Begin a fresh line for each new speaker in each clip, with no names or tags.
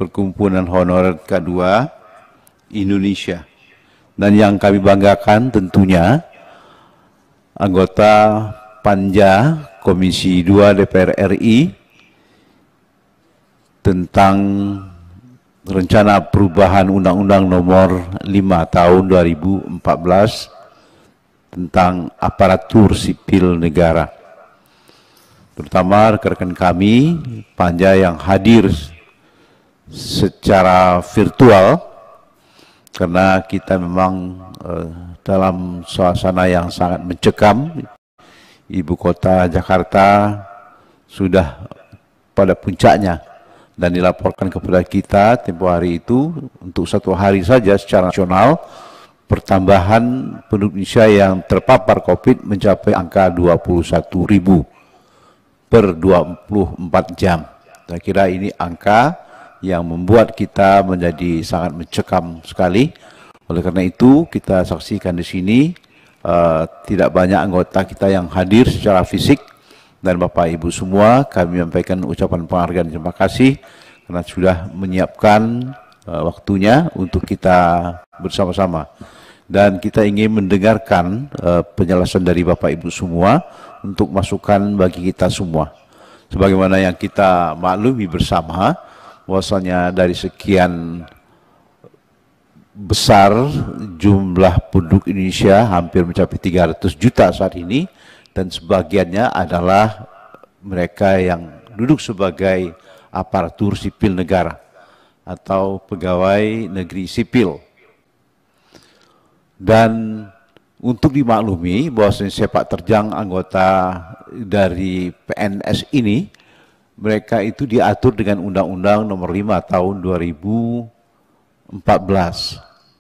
Perkumpulan Honorer K2 Indonesia. Dan yang kami banggakan tentunya anggota Panja Komisi 2 DPR RI tentang rencana perubahan Undang-Undang Nomor 5 Tahun 2014 tentang aparatur sipil negara. Terutama rekan-rekan kami Panja yang hadir secara virtual karena kita memang dalam suasana yang sangat mencekam. Ibu kota Jakarta sudah pada puncaknya dan dilaporkan kepada kita tempoh hari itu untuk 1 hari saja secara nasional pertambahan penduduk Indonesia yang terpapar COVID mencapai angka 21.000 per 24 jam. Saya kira ini angka yang membuat kita menjadi sangat mencekam sekali. Oleh karena itu kita saksikan di sini tidak banyak anggota kita yang hadir secara fisik, dan Bapak Ibu semua kami menyampaikan ucapan penghargaan terima kasih karena sudah menyiapkan waktunya untuk kita bersama-sama. Dan kita ingin mendengarkan penjelasan dari Bapak Ibu semua untuk masukan bagi kita semua. Sebagaimana yang kita maklumi bersama, bahwasanya dari sekian besar jumlah penduduk Indonesia hampir mencapai 300 juta saat ini, dan sebagiannya adalah mereka yang duduk sebagai aparatur sipil negara atau pegawai negeri sipil. Dan untuk dimaklumi bahwasanya sepak terjang anggota dari PNS ini, mereka itu diatur dengan Undang-Undang Nomor 5 Tahun 2014.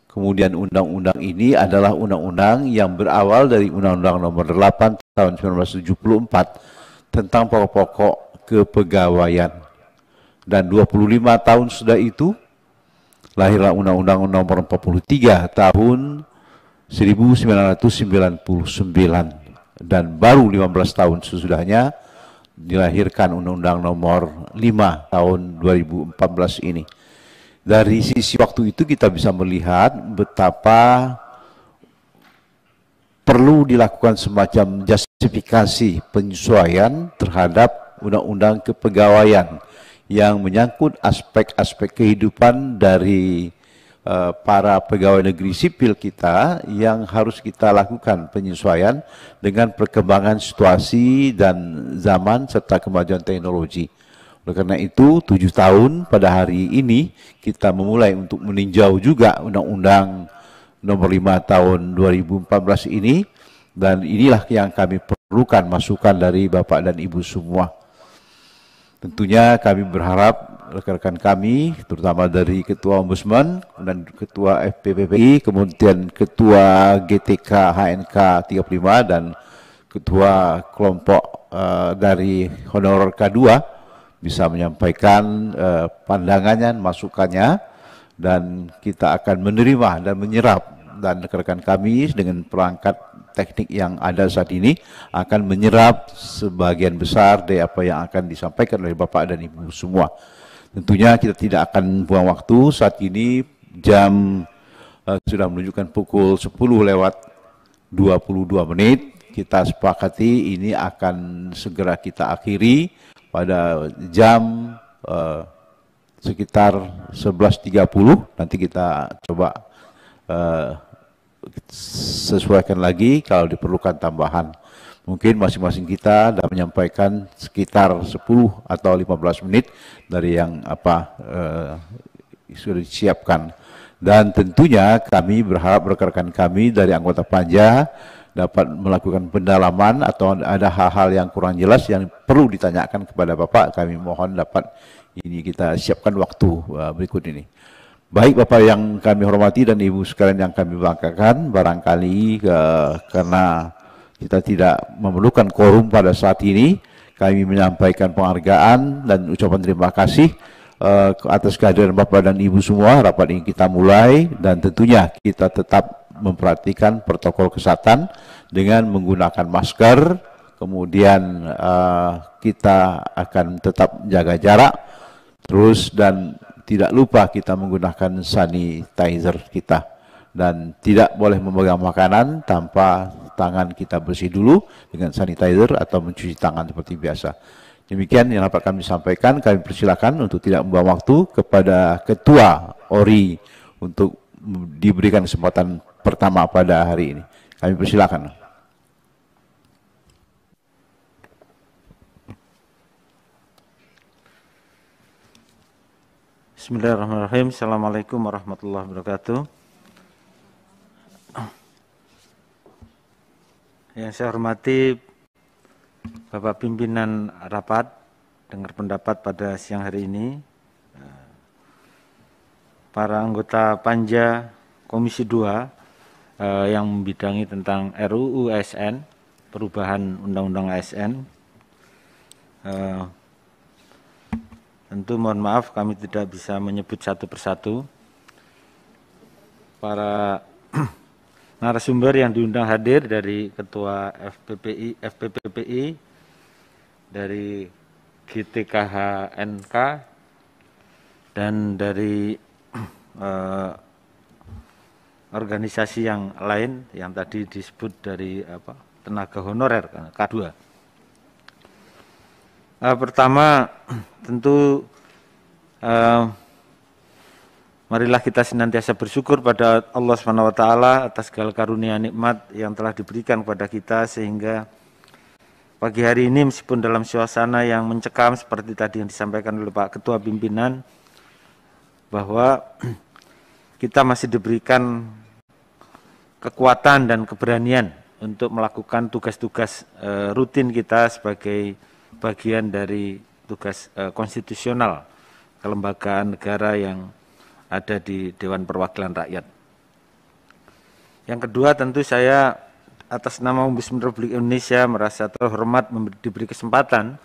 Kemudian undang-undang ini adalah undang-undang yang berawal dari Undang-Undang Nomor 8 Tahun 1974 tentang pokok-pokok kepegawaian. Dan 25 tahun sudah itu lahirlah Undang-Undang Nomor 43 Tahun 1999, dan baru 15 tahun sesudahnya dilahirkan Undang-Undang Nomor 5 Tahun 2014 ini. Dari sisi waktu itu kita bisa melihat betapa perlu dilakukan semacam justifikasi penyesuaian terhadap undang-undang kepegawaian yang menyangkut aspek-aspek kehidupan dari para pegawai negeri sipil kita yang harus kita lakukan penyesuaian dengan perkembangan situasi dan zaman serta kemajuan teknologi. Oleh karena itu 7 tahun pada hari ini kita memulai untuk meninjau juga Undang-Undang Nomor 5 Tahun 2014 ini, dan inilah yang kami perlukan masukan dari Bapak dan Ibu semua. Tentunya kami berharap rekan-rekan kami, terutama dari Ketua Ombudsman dan Ketua FPPPI, kemudian Ketua GTK HNK 35 dan Ketua kelompok dari Honorer K2 bisa menyampaikan pandangannya, masukannya, dan kita akan menerima dan menyerap, dan rekan-rekan kami dengan perangkat teknik yang ada saat ini akan menyerap sebagian besar dari apa yang akan disampaikan oleh Bapak dan Ibu semua. Tentunya kita tidak akan buang waktu. Saat ini jam sudah menunjukkan pukul 10:22. Kita sepakati ini akan segera kita akhiri pada jam sekitar 11.30. Nanti kita coba sesuaikan lagi kalau diperlukan tambahan. Mungkin masing-masing kita dapat menyampaikan sekitar 10 atau 15 menit dari yang sudah disiapkan. Dan tentunya kami berharap rekan-rekan kami dari anggota Panja dapat melakukan pendalaman atau ada hal-hal yang kurang jelas yang perlu ditanyakan kepada Bapak. Kami mohon dapat ini kita siapkan waktu berikut ini. Baik Bapak yang kami hormati dan Ibu sekalian yang kami banggakan, barangkali karena kita tidak memerlukan quorum pada saat ini, kami menyampaikan penghargaan dan ucapan terima kasih atas kehadiran Bapak dan Ibu semua. Rapat ini kita mulai, dan tentunya kita tetap memperhatikan protokol kesehatan dengan menggunakan masker, kemudian kita akan tetap jaga jarak terus, dan tidak lupa kita menggunakan sanitizer kita, dan tidak boleh memegang makanan tanpa tangan kita bersih dulu dengan sanitizer atau mencuci tangan seperti biasa. Demikian yang dapat kami sampaikan. Kami persilakan untuk tidak membuang waktu kepada Ketua ORI untuk diberikan kesempatan pertama pada hari ini. Kami persilakan.
Bismillahirrahmanirrahim. Assalamualaikum warahmatullahi wabarakatuh. Yang saya hormati Bapak Pimpinan Rapat, dengar pendapat pada siang hari ini, para anggota Panja Komisi 2 yang membidangi tentang RUU ASN, perubahan Undang-Undang ASN. Tentu mohon maaf kami tidak bisa menyebut satu persatu. Para narasumber yang diundang hadir dari Ketua FPPPI, dari GTKHNK, dan dari organisasi yang lain yang tadi disebut dari tenaga honorer K2. Pertama, tentu marilah kita senantiasa bersyukur pada Allah SWT atas segala karunia nikmat yang telah diberikan kepada kita, sehingga pagi hari ini meskipun dalam suasana yang mencekam seperti tadi yang disampaikan oleh Pak Ketua Pimpinan, bahwa kita masih diberikan kekuatan dan keberanian untuk melakukan tugas-tugas rutin kita sebagai bagian dari tugas konstitusional kelembagaan negara yang ada di Dewan Perwakilan Rakyat. Yang kedua, tentu saya atas nama Ombudsman Republik Indonesia merasa terhormat diberi kesempatan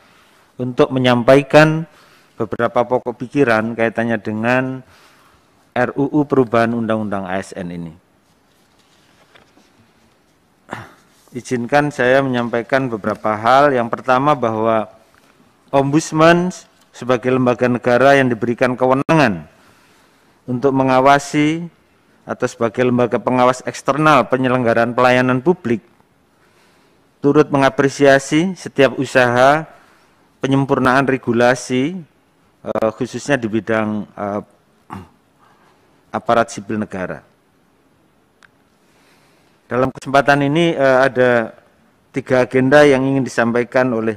untuk menyampaikan beberapa pokok pikiran kaitannya dengan RUU perubahan Undang-Undang ASN ini. Izinkan saya menyampaikan beberapa hal. Yang pertama, bahwa Ombudsman sebagai lembaga negara yang diberikan kewenangan untuk mengawasi atau sebagai lembaga pengawas eksternal penyelenggaraan pelayanan publik, turut mengapresiasi setiap usaha penyempurnaan regulasi, khususnya di bidang aparat sipil negara. Dalam kesempatan ini ada 3 agenda yang ingin disampaikan oleh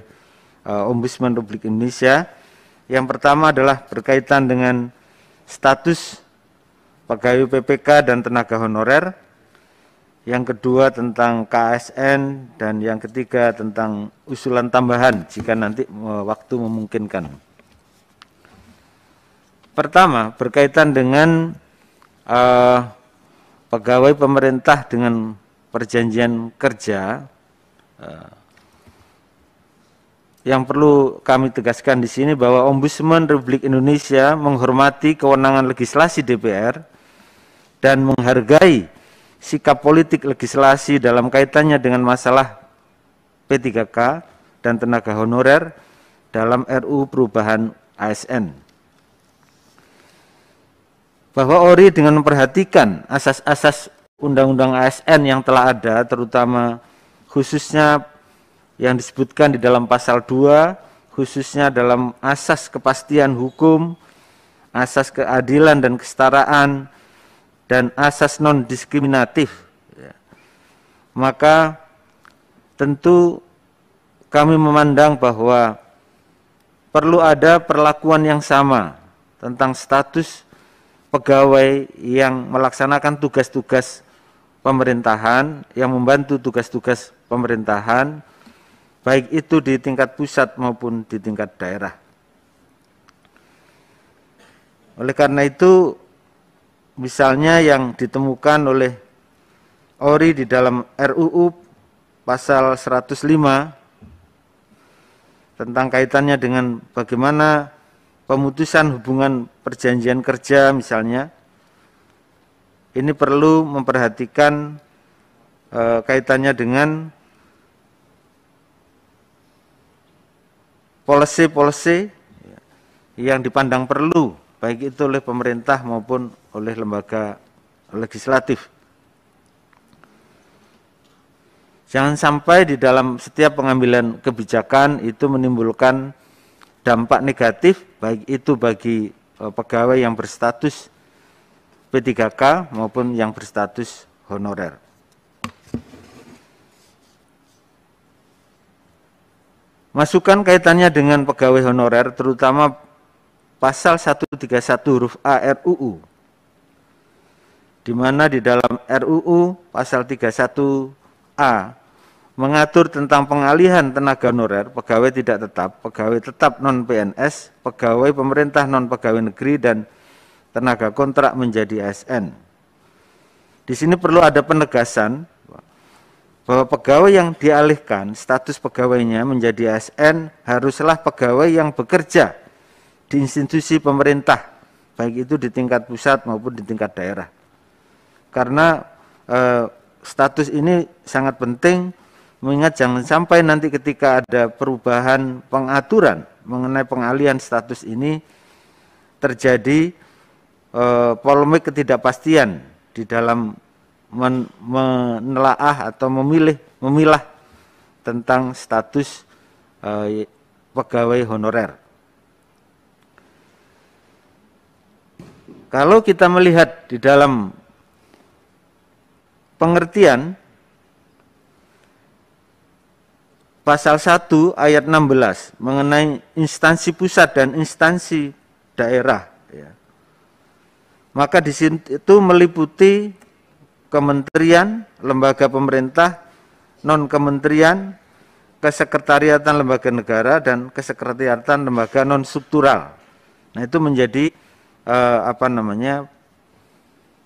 Ombudsman Republik Indonesia. Yang pertama adalah berkaitan dengan status pegawai PPK dan tenaga honorer. Yang kedua tentang KASN, dan yang ketiga tentang usulan tambahan jika nanti waktu memungkinkan. Pertama, berkaitan dengan pegawai pemerintah dengan perjanjian kerja. Yang perlu kami tegaskan di sini bahwa Ombudsman Republik Indonesia menghormati kewenangan legislasi DPR dan menghargai sikap politik legislasi dalam kaitannya dengan masalah P3K dan tenaga honorer dalam RUU perubahan ASN. Bahwa ORI dengan memperhatikan asas-asas Undang-Undang ASN yang telah ada, terutama khususnya yang disebutkan di dalam pasal 2, khususnya dalam asas kepastian hukum, asas keadilan dan kesetaraan, dan asas non-diskriminatif, maka tentu kami memandang bahwa perlu ada perlakuan yang sama tentang status pegawai yang melaksanakan tugas-tugas pemerintahan, yang membantu tugas-tugas pemerintahan, baik itu di tingkat pusat maupun di tingkat daerah. Oleh karena itu, misalnya yang ditemukan oleh ORI di dalam RUU pasal 105 tentang kaitannya dengan bagaimana pemutusan hubungan perjanjian kerja misalnya, ini perlu memperhatikan kaitannya dengan policy-policy yang dipandang perlu baik itu oleh pemerintah maupun oleh lembaga legislatif. Jangan sampai di dalam setiap pengambilan kebijakan itu menimbulkan dampak negatif, baik itu bagi pegawai yang berstatus P3K maupun yang berstatus honorer. Masukan kaitannya dengan pegawai honorer, terutama pasal 131 huruf A RUU, di mana di dalam RUU pasal 31A mengatur tentang pengalihan tenaga honorer, pegawai tidak tetap, pegawai tetap non-PNS, pegawai pemerintah non-pegawai negeri, dan tenaga kontrak menjadi ASN. Di sini perlu ada penegasan bahwa pegawai yang dialihkan status pegawainya menjadi ASN haruslah pegawai yang bekerja di institusi pemerintah, baik itu di tingkat pusat maupun di tingkat daerah. Karena status ini sangat penting, mengingat jangan sampai nanti ketika ada perubahan pengaturan mengenai pengalihan status ini terjadi polemik ketidakpastian di dalam menelaah atau memilah tentang status pegawai honorer. Kalau kita melihat di dalam pengertian pasal 1 ayat 16 mengenai instansi pusat dan instansi daerah, ya. Maka di situ meliputi kementerian, lembaga pemerintah, non-kementerian, kesekretariatan lembaga negara, dan kesekretariatan lembaga non-struktural. Nah, itu menjadi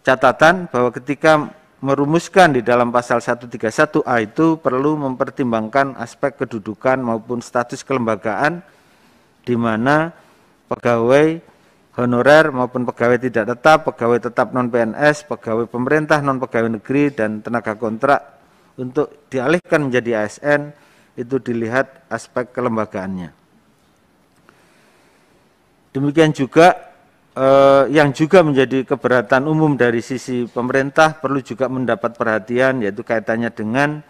catatan bahwa ketika merumuskan di dalam pasal 131A itu perlu mempertimbangkan aspek kedudukan maupun status kelembagaan, di mana pegawai honorer maupun pegawai tidak tetap, pegawai tetap non-PNS, pegawai pemerintah non-pegawai negeri, dan tenaga kontrak untuk dialihkan menjadi ASN itu dilihat aspek kelembagaannya. Demikian juga yang juga menjadi keberatan umum dari sisi pemerintah perlu juga mendapat perhatian, yaitu kaitannya dengan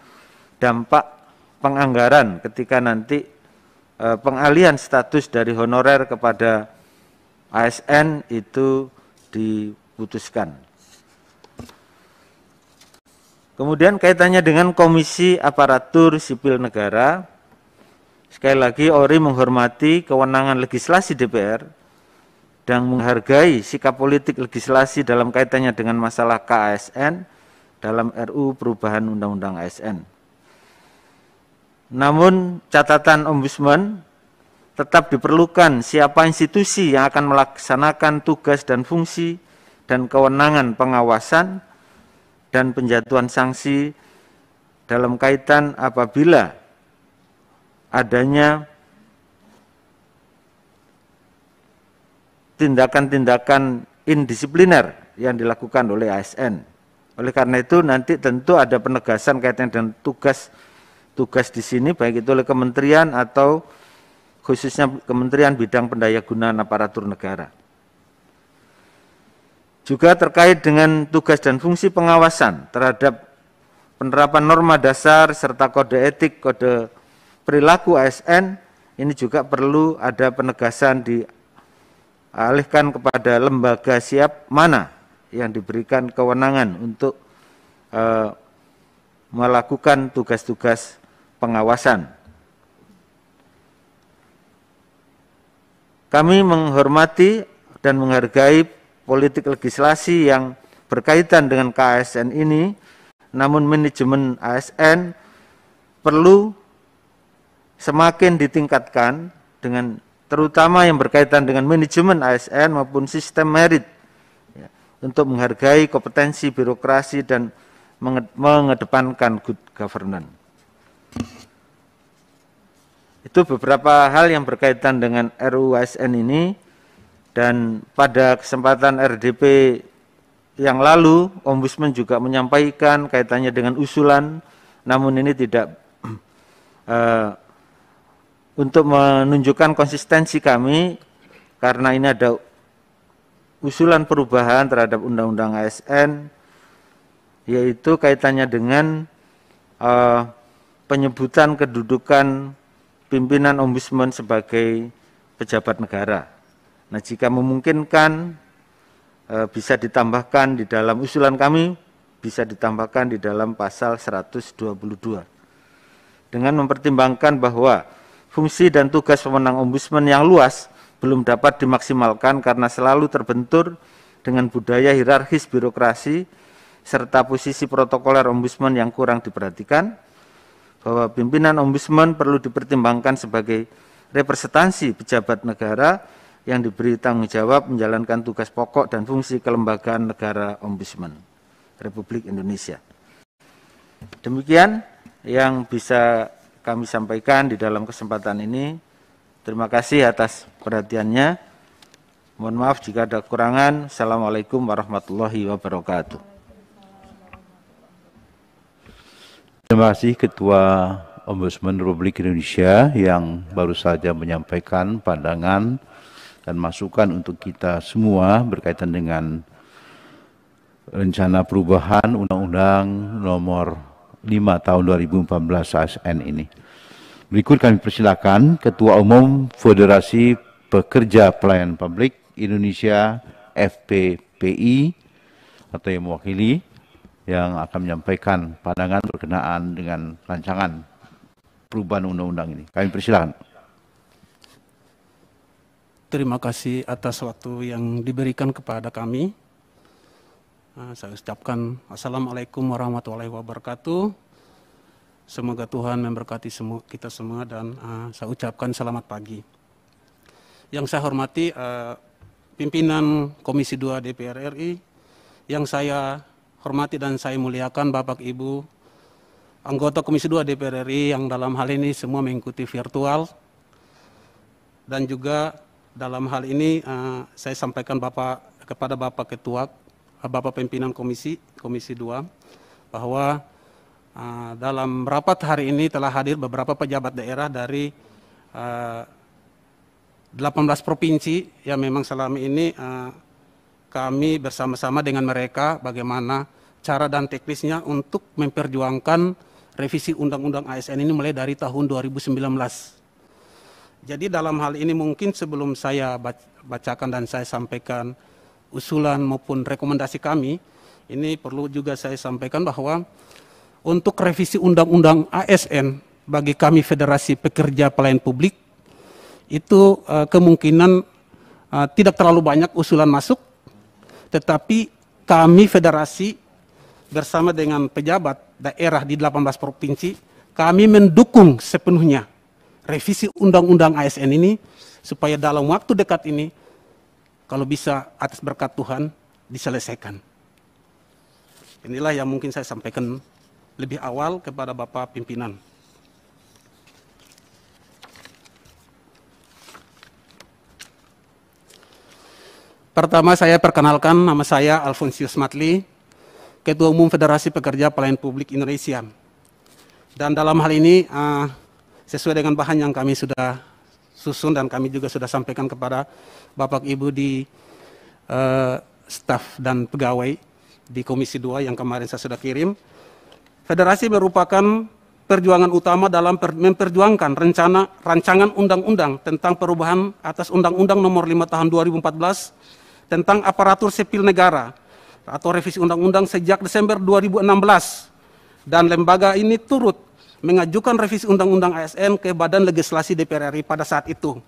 dampak penganggaran ketika nanti pengalihan status dari honorer kepada ASN itu diputuskan. Kemudian kaitannya dengan Komisi Aparatur Sipil Negara, sekali lagi ORI menghormati kewenangan legislasi DPR dan menghargai sikap politik legislasi dalam kaitannya dengan masalah KASN dalam RUU perubahan Undang-Undang ASN. Namun catatan Ombudsman, tetap diperlukan siapa institusi yang akan melaksanakan tugas dan fungsi dan kewenangan pengawasan dan penjatuhan sanksi dalam kaitan apabila adanya tindakan-tindakan indisipliner yang dilakukan oleh ASN. Oleh karena itu nanti tentu ada penegasan kaitannya dengan tugas di sini, baik itu oleh kementerian atau khususnya Kementerian Bidang Pendayagunaan Aparatur Negara. Juga terkait dengan tugas dan fungsi pengawasan terhadap penerapan norma dasar serta kode etik, kode perilaku ASN, ini juga perlu ada penegasan dialihkan kepada lembaga siap mana yang diberikan kewenangan untuk melakukan tugas-tugas pengawasan. Kami menghormati dan menghargai politik legislasi yang berkaitan dengan KASN ini, namun manajemen ASN perlu semakin ditingkatkan dengan terutama yang berkaitan dengan manajemen ASN maupun sistem merit, ya, untuk menghargai kompetensi birokrasi dan mengedepankan good governance. Itu beberapa hal yang berkaitan dengan RUU ASN ini, dan pada kesempatan RDP yang lalu Ombudsman juga menyampaikan kaitannya dengan usulan, namun ini tidak untuk menunjukkan konsistensi kami, karena ini ada usulan perubahan terhadap Undang-Undang ASN, yaitu kaitannya dengan penyebutan kedudukan pimpinan Ombudsman sebagai pejabat negara. Nah, jika memungkinkan bisa ditambahkan di dalam usulan kami, bisa ditambahkan di dalam pasal 122. Dengan mempertimbangkan bahwa fungsi dan tugas wewenang Ombudsman yang luas belum dapat dimaksimalkan karena selalu terbentur dengan budaya hierarkis birokrasi serta posisi protokoler Ombudsman yang kurang diperhatikan, bahwa pimpinan Ombudsman perlu dipertimbangkan sebagai representasi pejabat negara yang diberi tanggung jawab menjalankan tugas pokok dan fungsi kelembagaan negara Ombudsman Republik Indonesia. Demikian yang bisa kami sampaikan di dalam kesempatan ini. Terima kasih atas perhatiannya. Mohon maaf jika ada kekurangan. Assalamualaikum warahmatullahi wabarakatuh.
Terima kasih Ketua Ombudsman Republik Indonesia yang baru saja menyampaikan pandangan dan masukan untuk kita semua berkaitan dengan rencana perubahan Undang-Undang Nomor 5 Tahun 2014 ASN ini. Berikut kami persilakan Ketua Umum Federasi Pekerja Pelayanan Publik Indonesia FPPI atau yang mewakili yang akan menyampaikan pandangan berkenaan dengan rancangan perubahan undang-undang ini. Kami persilakan.
Terima kasih atas waktu yang diberikan kepada kami. Saya ucapkan Assalamualaikum warahmatullahi wabarakatuh. Semoga Tuhan memberkati kita semua dan saya ucapkan selamat pagi. Yang saya hormati pimpinan Komisi 2 DPR RI, yang saya hormati dan saya muliakan Bapak Ibu anggota Komisi 2 DPR RI yang dalam hal ini semua mengikuti virtual, dan juga dalam hal ini saya sampaikan kepada Bapak Ketua, Bapak Pimpinan Komisi 2 bahwa dalam rapat hari ini telah hadir beberapa pejabat daerah dari 18 provinsi yang memang selama ini kami bersama-sama dengan mereka bagaimana cara dan teknisnya untuk memperjuangkan revisi Undang-Undang ASN ini mulai dari tahun 2019. Jadi dalam hal ini mungkin sebelum saya bacakan dan saya sampaikan usulan maupun rekomendasi kami, ini perlu juga saya sampaikan bahwa untuk revisi Undang-Undang ASN bagi kami Federasi Pekerja Pelayanan Publik itu kemungkinan tidak terlalu banyak usulan masuk, tetapi kami federasi bersama dengan pejabat daerah di 18 provinsi, kami mendukung sepenuhnya revisi Undang-Undang ASN ini supaya dalam waktu dekat ini kalau bisa atas berkat Tuhan diselesaikan. Inilah yang mungkin saya sampaikan lebih awal kepada Bapak Pimpinan. Pertama saya perkenalkan, nama saya Alfonsius Matli, Ketua Umum Federasi Pekerja Pelayanan Publik Indonesia. Dan dalam hal ini sesuai dengan bahan yang kami sudah susun dan kami juga sudah sampaikan kepada Bapak Ibu di staf dan pegawai di Komisi 2 yang kemarin saya sudah kirim. Federasi merupakan perjuangan utama dalam memperjuangkan rancangan undang-undang tentang perubahan atas Undang-Undang Nomor 5 Tahun 2014 tentang aparatur sipil negara atau revisi undang-undang sejak Desember 2016, dan lembaga ini turut mengajukan revisi Undang-Undang ASN ke Badan Legislasi DPR RI pada saat itu.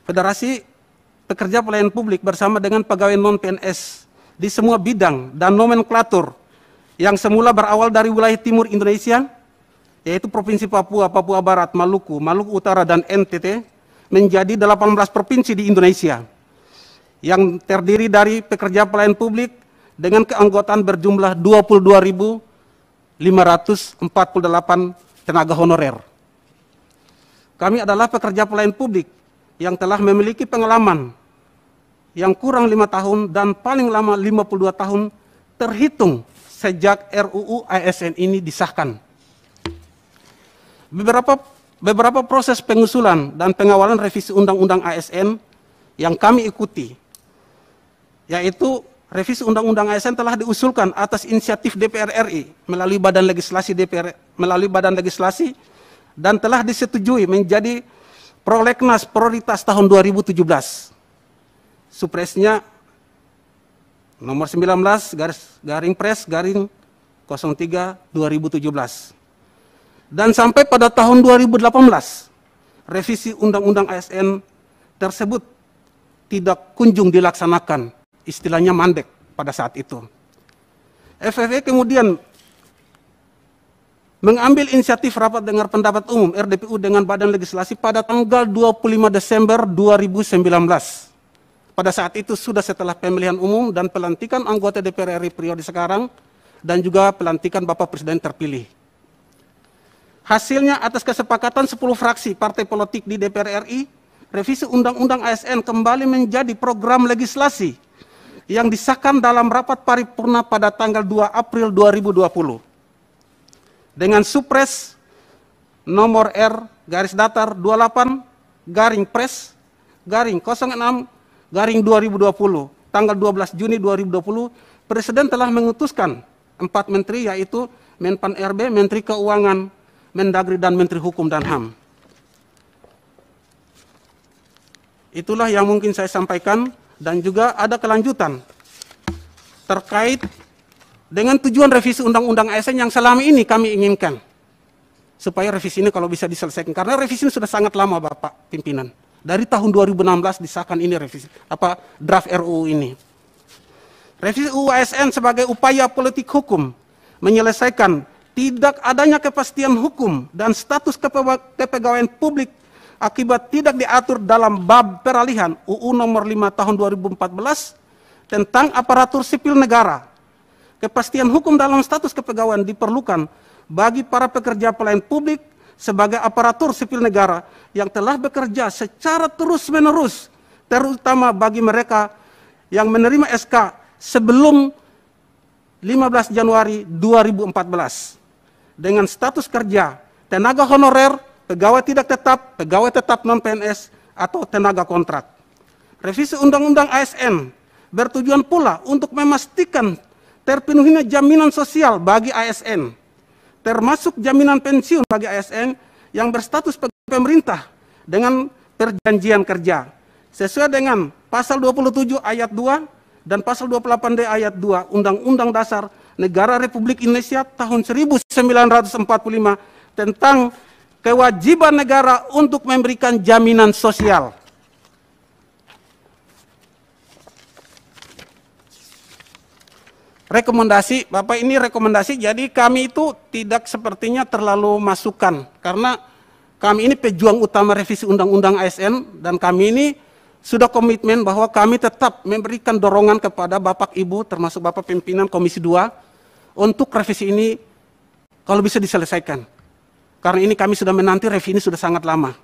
Federasi Pekerja Pelayanan Publik bersama dengan pegawai non-PNS di semua bidang dan nomenklatur yang semula berawal dari wilayah timur Indonesia, yaitu Provinsi Papua, Papua Barat, Maluku, Maluku Utara, dan NTT, menjadi 18 provinsi di Indonesia, yang terdiri dari pekerja pelayanan publik dengan keanggotaan berjumlah 22.548 tenaga honorer. Kami adalah pekerja pelayanan publik yang telah memiliki pengalaman yang kurang 5 tahun dan paling lama 52 tahun terhitung sejak RUU ASN ini disahkan. Beberapa proses pengusulan dan pengawalan revisi Undang-Undang ASN yang kami ikuti yaitu revisi Undang-Undang ASN telah diusulkan atas inisiatif DPR RI melalui Badan Legislasi dan telah disetujui menjadi prolegnas prioritas tahun 2017. Supresnya nomor 19/Pres/03/2017. Dan sampai pada tahun 2018, revisi Undang-Undang ASN tersebut tidak kunjung dilaksanakan, istilahnya mandek pada saat itu. FFV kemudian mengambil inisiatif rapat dengar pendapat umum RDPU dengan Badan Legislasi pada tanggal 25 Desember 2019. Pada saat itu sudah setelah pemilihan umum dan pelantikan anggota DPR RI periode sekarang dan juga pelantikan Bapak Presiden terpilih. Hasilnya atas kesepakatan 10 fraksi partai politik di DPR RI, revisi Undang-Undang ASN kembali menjadi program legislasi yang disahkan dalam rapat paripurna pada tanggal 2 April 2020. Dengan Supres nomor R-Pres/06/2020 tanggal 12 Juni 2020, Presiden telah mengutuskan 4 menteri, yaitu Menpan RB, Menteri Keuangan, Mendagri, dan Menteri Hukum dan HAM. Itulah yang mungkin saya sampaikan, dan juga ada kelanjutan terkait dengan tujuan revisi Undang-Undang ASN yang selama ini kami inginkan, supaya revisi ini kalau bisa diselesaikan. Karena revisi ini sudah sangat lama, Bapak Pimpinan. Dari tahun 2016 disahkan ini revisi, draft RUU ini. Revisi UU ASN sebagai upaya politik hukum menyelesaikan tidak adanya kepastian hukum dan status kepegawaian publik akibat tidak diatur dalam bab peralihan UU nomor 5 tahun 2014 tentang aparatur sipil negara. Kepastian hukum dalam status kepegawaian diperlukan bagi para pekerja pelayan publik sebagai aparatur sipil negara yang telah bekerja secara terus-menerus, terutama bagi mereka yang menerima SK sebelum 15 Januari 2014 dengan status kerja tenaga honorer, pegawai tidak tetap, pegawai tetap non-PNS, atau tenaga kontrak. Revisi Undang-Undang ASN bertujuan pula untuk memastikan terpenuhinya jaminan sosial bagi ASN, termasuk jaminan pensiun bagi ASN yang berstatus pegawai pemerintah dengan perjanjian kerja, sesuai dengan Pasal 27 Ayat 2 dan Pasal 28D Ayat 2 Undang-Undang Dasar Negara Republik Indonesia tahun 1945 tentang kewajiban negara untuk memberikan jaminan sosial. Rekomendasi, Bapak, ini rekomendasi, jadi kami itu tidak sepertinya terlalu masukan, karena kami ini pejuang utama revisi Undang-Undang ASN, dan kami ini sudah komitmen bahwa kami tetap memberikan dorongan kepada Bapak Ibu, termasuk Bapak Pimpinan Komisi 2, untuk revisi ini kalau bisa diselesaikan. Karena ini kami sudah menanti revisi ini sudah sangat lama.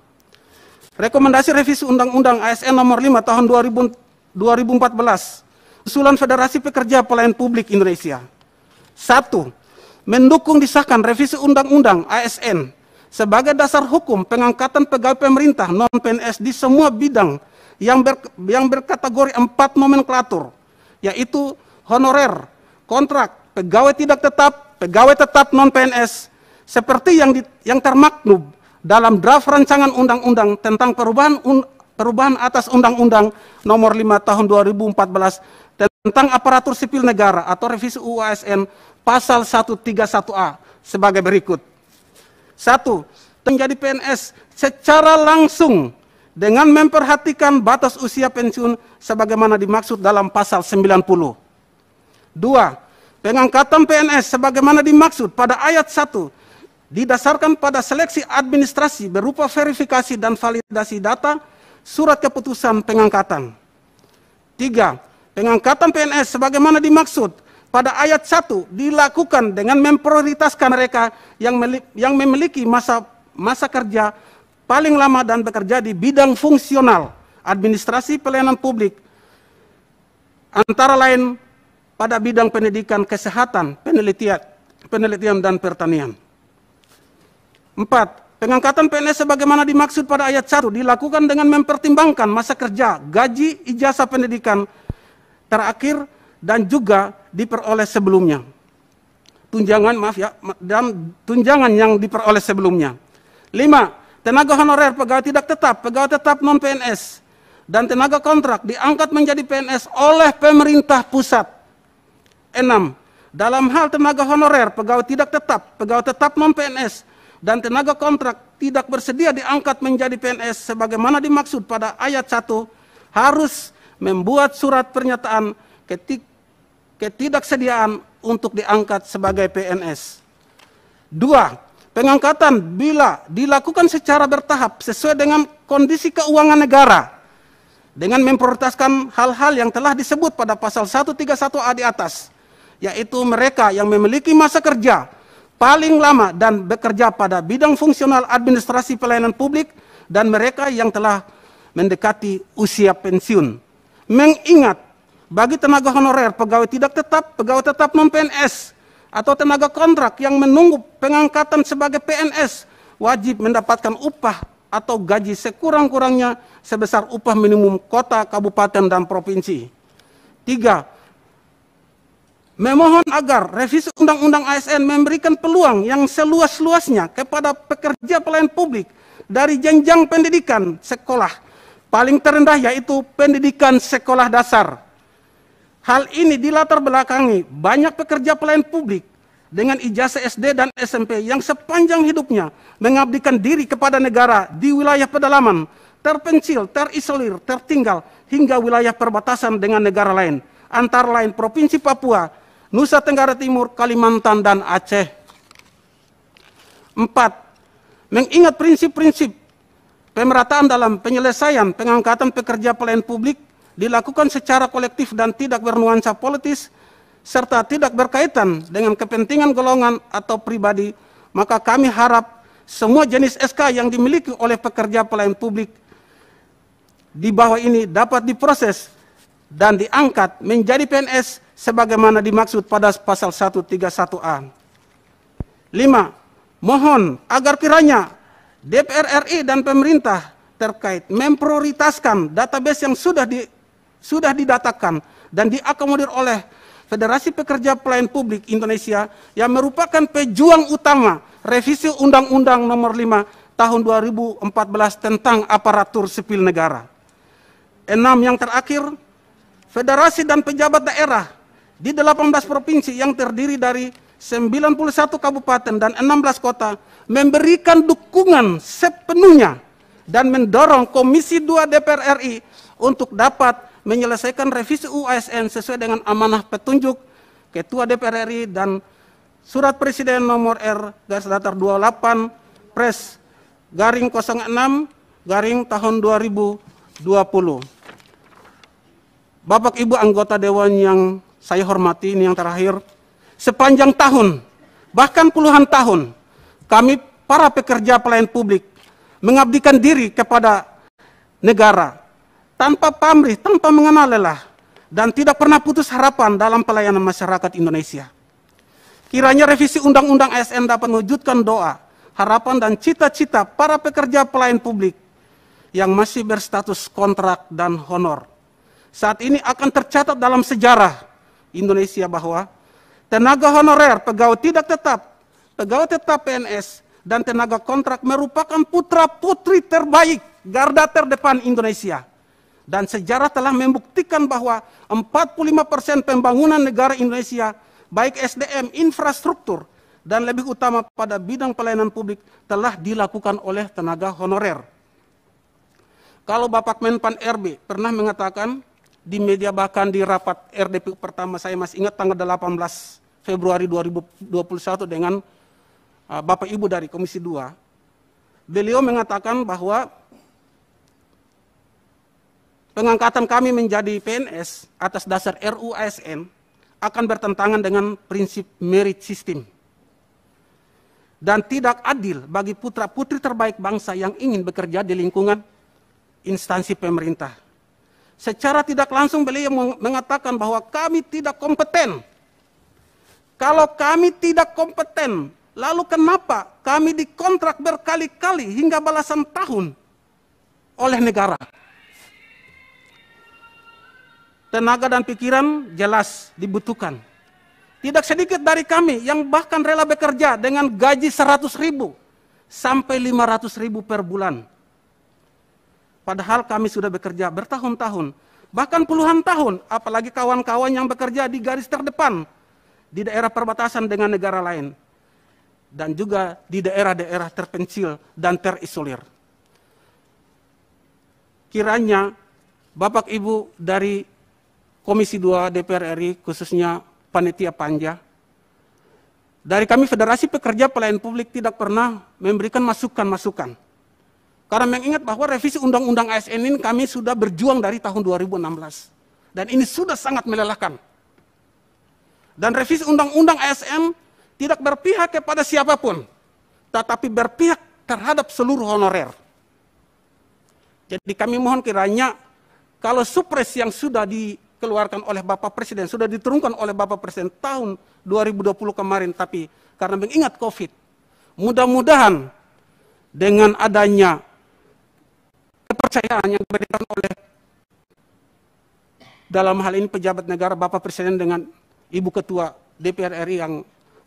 Rekomendasi revisi Undang-Undang ASN nomor 5 tahun 2014, usulan Federasi Pekerja Pelayan Publik Indonesia. 1. Mendukung disahkan revisi Undang-Undang ASN sebagai dasar hukum pengangkatan pegawai pemerintah non-PNS di semua bidang yang berkategori 4 nomenklatur, yaitu honorer, kontrak, pegawai tidak tetap, pegawai tetap non-PNS, seperti yang termaktub dalam draft rancangan undang-undang tentang perubahan atas Undang-Undang nomor 5 tahun 2014 tentang aparatur sipil negara atau revisi UU ASN pasal 131A sebagai berikut. 1. Menjadi PNS secara langsung dengan memperhatikan batas usia pensiun sebagaimana dimaksud dalam pasal 90. 2. Pengangkatan PNS sebagaimana dimaksud pada ayat 1 didasarkan pada seleksi administrasi berupa verifikasi dan validasi data surat keputusan pengangkatan. 3. Pengangkatan PNS sebagaimana dimaksud pada ayat 1 dilakukan dengan memprioritaskan mereka yang memiliki masa kerja paling lama dan bekerja di bidang fungsional administrasi pelayanan publik, antara lain pada bidang pendidikan, kesehatan, penelitian dan pertanian. 4. Pengangkatan PNS sebagaimana dimaksud pada ayat 1 dilakukan dengan mempertimbangkan masa kerja, gaji, ijazah pendidikan, terakhir dan juga diperoleh sebelumnya. Dan tunjangan yang diperoleh sebelumnya. 5. Tenaga honorer pegawai tidak tetap non-PNS, dan tenaga kontrak diangkat menjadi PNS oleh pemerintah pusat. 6. Dalam hal tenaga honorer pegawai tetap non-PNS, dan tenaga kontrak tidak bersedia diangkat menjadi PNS sebagaimana dimaksud pada ayat 1, harus membuat surat pernyataan ketidaksediaan untuk diangkat sebagai PNS. 2. Pengangkatan bila dilakukan secara bertahap sesuai dengan kondisi keuangan negara dengan memprioritaskan hal-hal yang telah disebut pada pasal 131A di atas, yaitu mereka yang memiliki masa kerja paling lama dan bekerja pada bidang fungsional administrasi pelayanan publik, dan mereka yang telah mendekati usia pensiun. Mengingat bagi tenaga honorer pegawai tetap non-PNS atau tenaga kontrak yang menunggu pengangkatan sebagai PNS wajib mendapatkan upah atau gaji sekurang-kurangnya sebesar upah minimum kota, kabupaten, dan provinsi. 3. Memohon agar revisi Undang-Undang ASN memberikan peluang yang seluas-luasnya kepada pekerja pelayanan publik dari jenjang pendidikan sekolah paling terendah, yaitu pendidikan sekolah dasar. Hal ini dilatar belakangi banyak pekerja pelayanan publik dengan ijazah SD dan SMP yang sepanjang hidupnya mengabdikan diri kepada negara di wilayah pedalaman, terpencil, terisolir, tertinggal, hingga wilayah perbatasan dengan negara lain, antara lain Provinsi Papua, Nusa Tenggara Timur, Kalimantan, dan Aceh. 4. Mengingat prinsip-prinsip pemerataan dalam penyelesaian pengangkatan pekerja pelayanan publik dilakukan secara kolektif dan tidak bernuansa politis, serta tidak berkaitan dengan kepentingan golongan atau pribadi, maka kami harap semua jenis SK yang dimiliki oleh pekerja pelayanan publik di bawah ini dapat diproses dan diangkat menjadi PNS sebagaimana dimaksud pada pasal 131A. 5. Mohon agar kiranya DPR RI dan pemerintah terkait memprioritaskan database yang sudah didatakan dan diakomodir oleh Federasi Pekerja Pelayanan Publik Indonesia yang merupakan pejuang utama revisi Undang-Undang Nomor 5 Tahun 2014 tentang aparatur sipil negara. 6. Yang terakhir, federasi dan pejabat daerah di 18 provinsi yang terdiri dari 91 kabupaten dan 16 kota memberikan dukungan sepenuhnya dan mendorong Komisi 2 DPR RI untuk dapat menyelesaikan revisi UU ASN sesuai dengan amanah petunjuk Ketua DPR RI dan Surat Presiden nomor R/28 Pres garing 06 garing tahun 2020. Bapak Ibu anggota Dewan yang saya hormati, ini yang terakhir, sepanjang tahun, bahkan puluhan tahun, kami para pekerja pelayanan publik mengabdikan diri kepada negara, tanpa pamrih, tanpa mengenal lelah, dan tidak pernah putus harapan dalam pelayanan masyarakat Indonesia. Kiranya revisi Undang-Undang ASN dapat mewujudkan doa, harapan, dan cita-cita para pekerja pelayanan publik yang masih berstatus kontrak dan honor. Saat ini akan tercatat dalam sejarah Indonesia bahwa tenaga honorer, pegawai tetap PNS, dan tenaga kontrak merupakan putra-putri terbaik garda terdepan Indonesia. Dan sejarah telah membuktikan bahwa 45% pembangunan negara Indonesia, baik SDM, infrastruktur, dan lebih utama pada bidang pelayanan publik telah dilakukan oleh tenaga honorer. Kalau Bapak Menpan RB pernah mengatakan di media, bahkan di rapat RDP pertama, saya masih ingat tanggal 18 Februari 2021 dengan Bapak Ibu dari Komisi 2, beliau mengatakan bahwa pengangkatan kami menjadi PNS atas dasar RUU ASN akan bertentangan dengan prinsip merit system dan tidak adil bagi putra-putri terbaik bangsa yang ingin bekerja di lingkungan instansi pemerintah. Secara tidak langsung beliau mengatakan bahwa kami tidak kompeten. Kalau kami tidak kompeten, lalu kenapa kami dikontrak berkali-kali hingga belasan tahun oleh negara? tenaga dan pikiran jelas dibutuhkan. Tidak sedikit dari kami yang bahkan rela bekerja dengan gaji 100.000 sampai 500.000 per bulan. Padahal kami sudah bekerja bertahun-tahun, bahkan puluhan tahun, apalagi kawan-kawan yang bekerja di garis terdepan, di daerah perbatasan dengan negara lain, dan juga di daerah-daerah terpencil dan terisolir. Kiranya Bapak Ibu dari Komisi 2 DPR RI, khususnya Panitia Panja, dari kami Federasi Pekerja Pelayan Publik tidak pernah memberikan masukan-masukan. Karena mengingat bahwa revisi Undang-Undang ASN ini kami sudah berjuang dari tahun 2016. Dan ini sudah sangat melelahkan. Dan revisi Undang-Undang ASN tidak berpihak kepada siapapun, tetapi berpihak terhadap seluruh honorer. Jadi kami mohon kiranya kalau supres yang sudah dikeluarkan oleh Bapak Presiden, sudah diturunkan oleh Bapak Presiden tahun 2020 kemarin, tapi karena mengingat COVID, mudah-mudahan dengan adanya kepercayaan yang diberikan oleh dalam hal ini pejabat negara, Bapak Presiden dengan Ibu Ketua DPR RI yang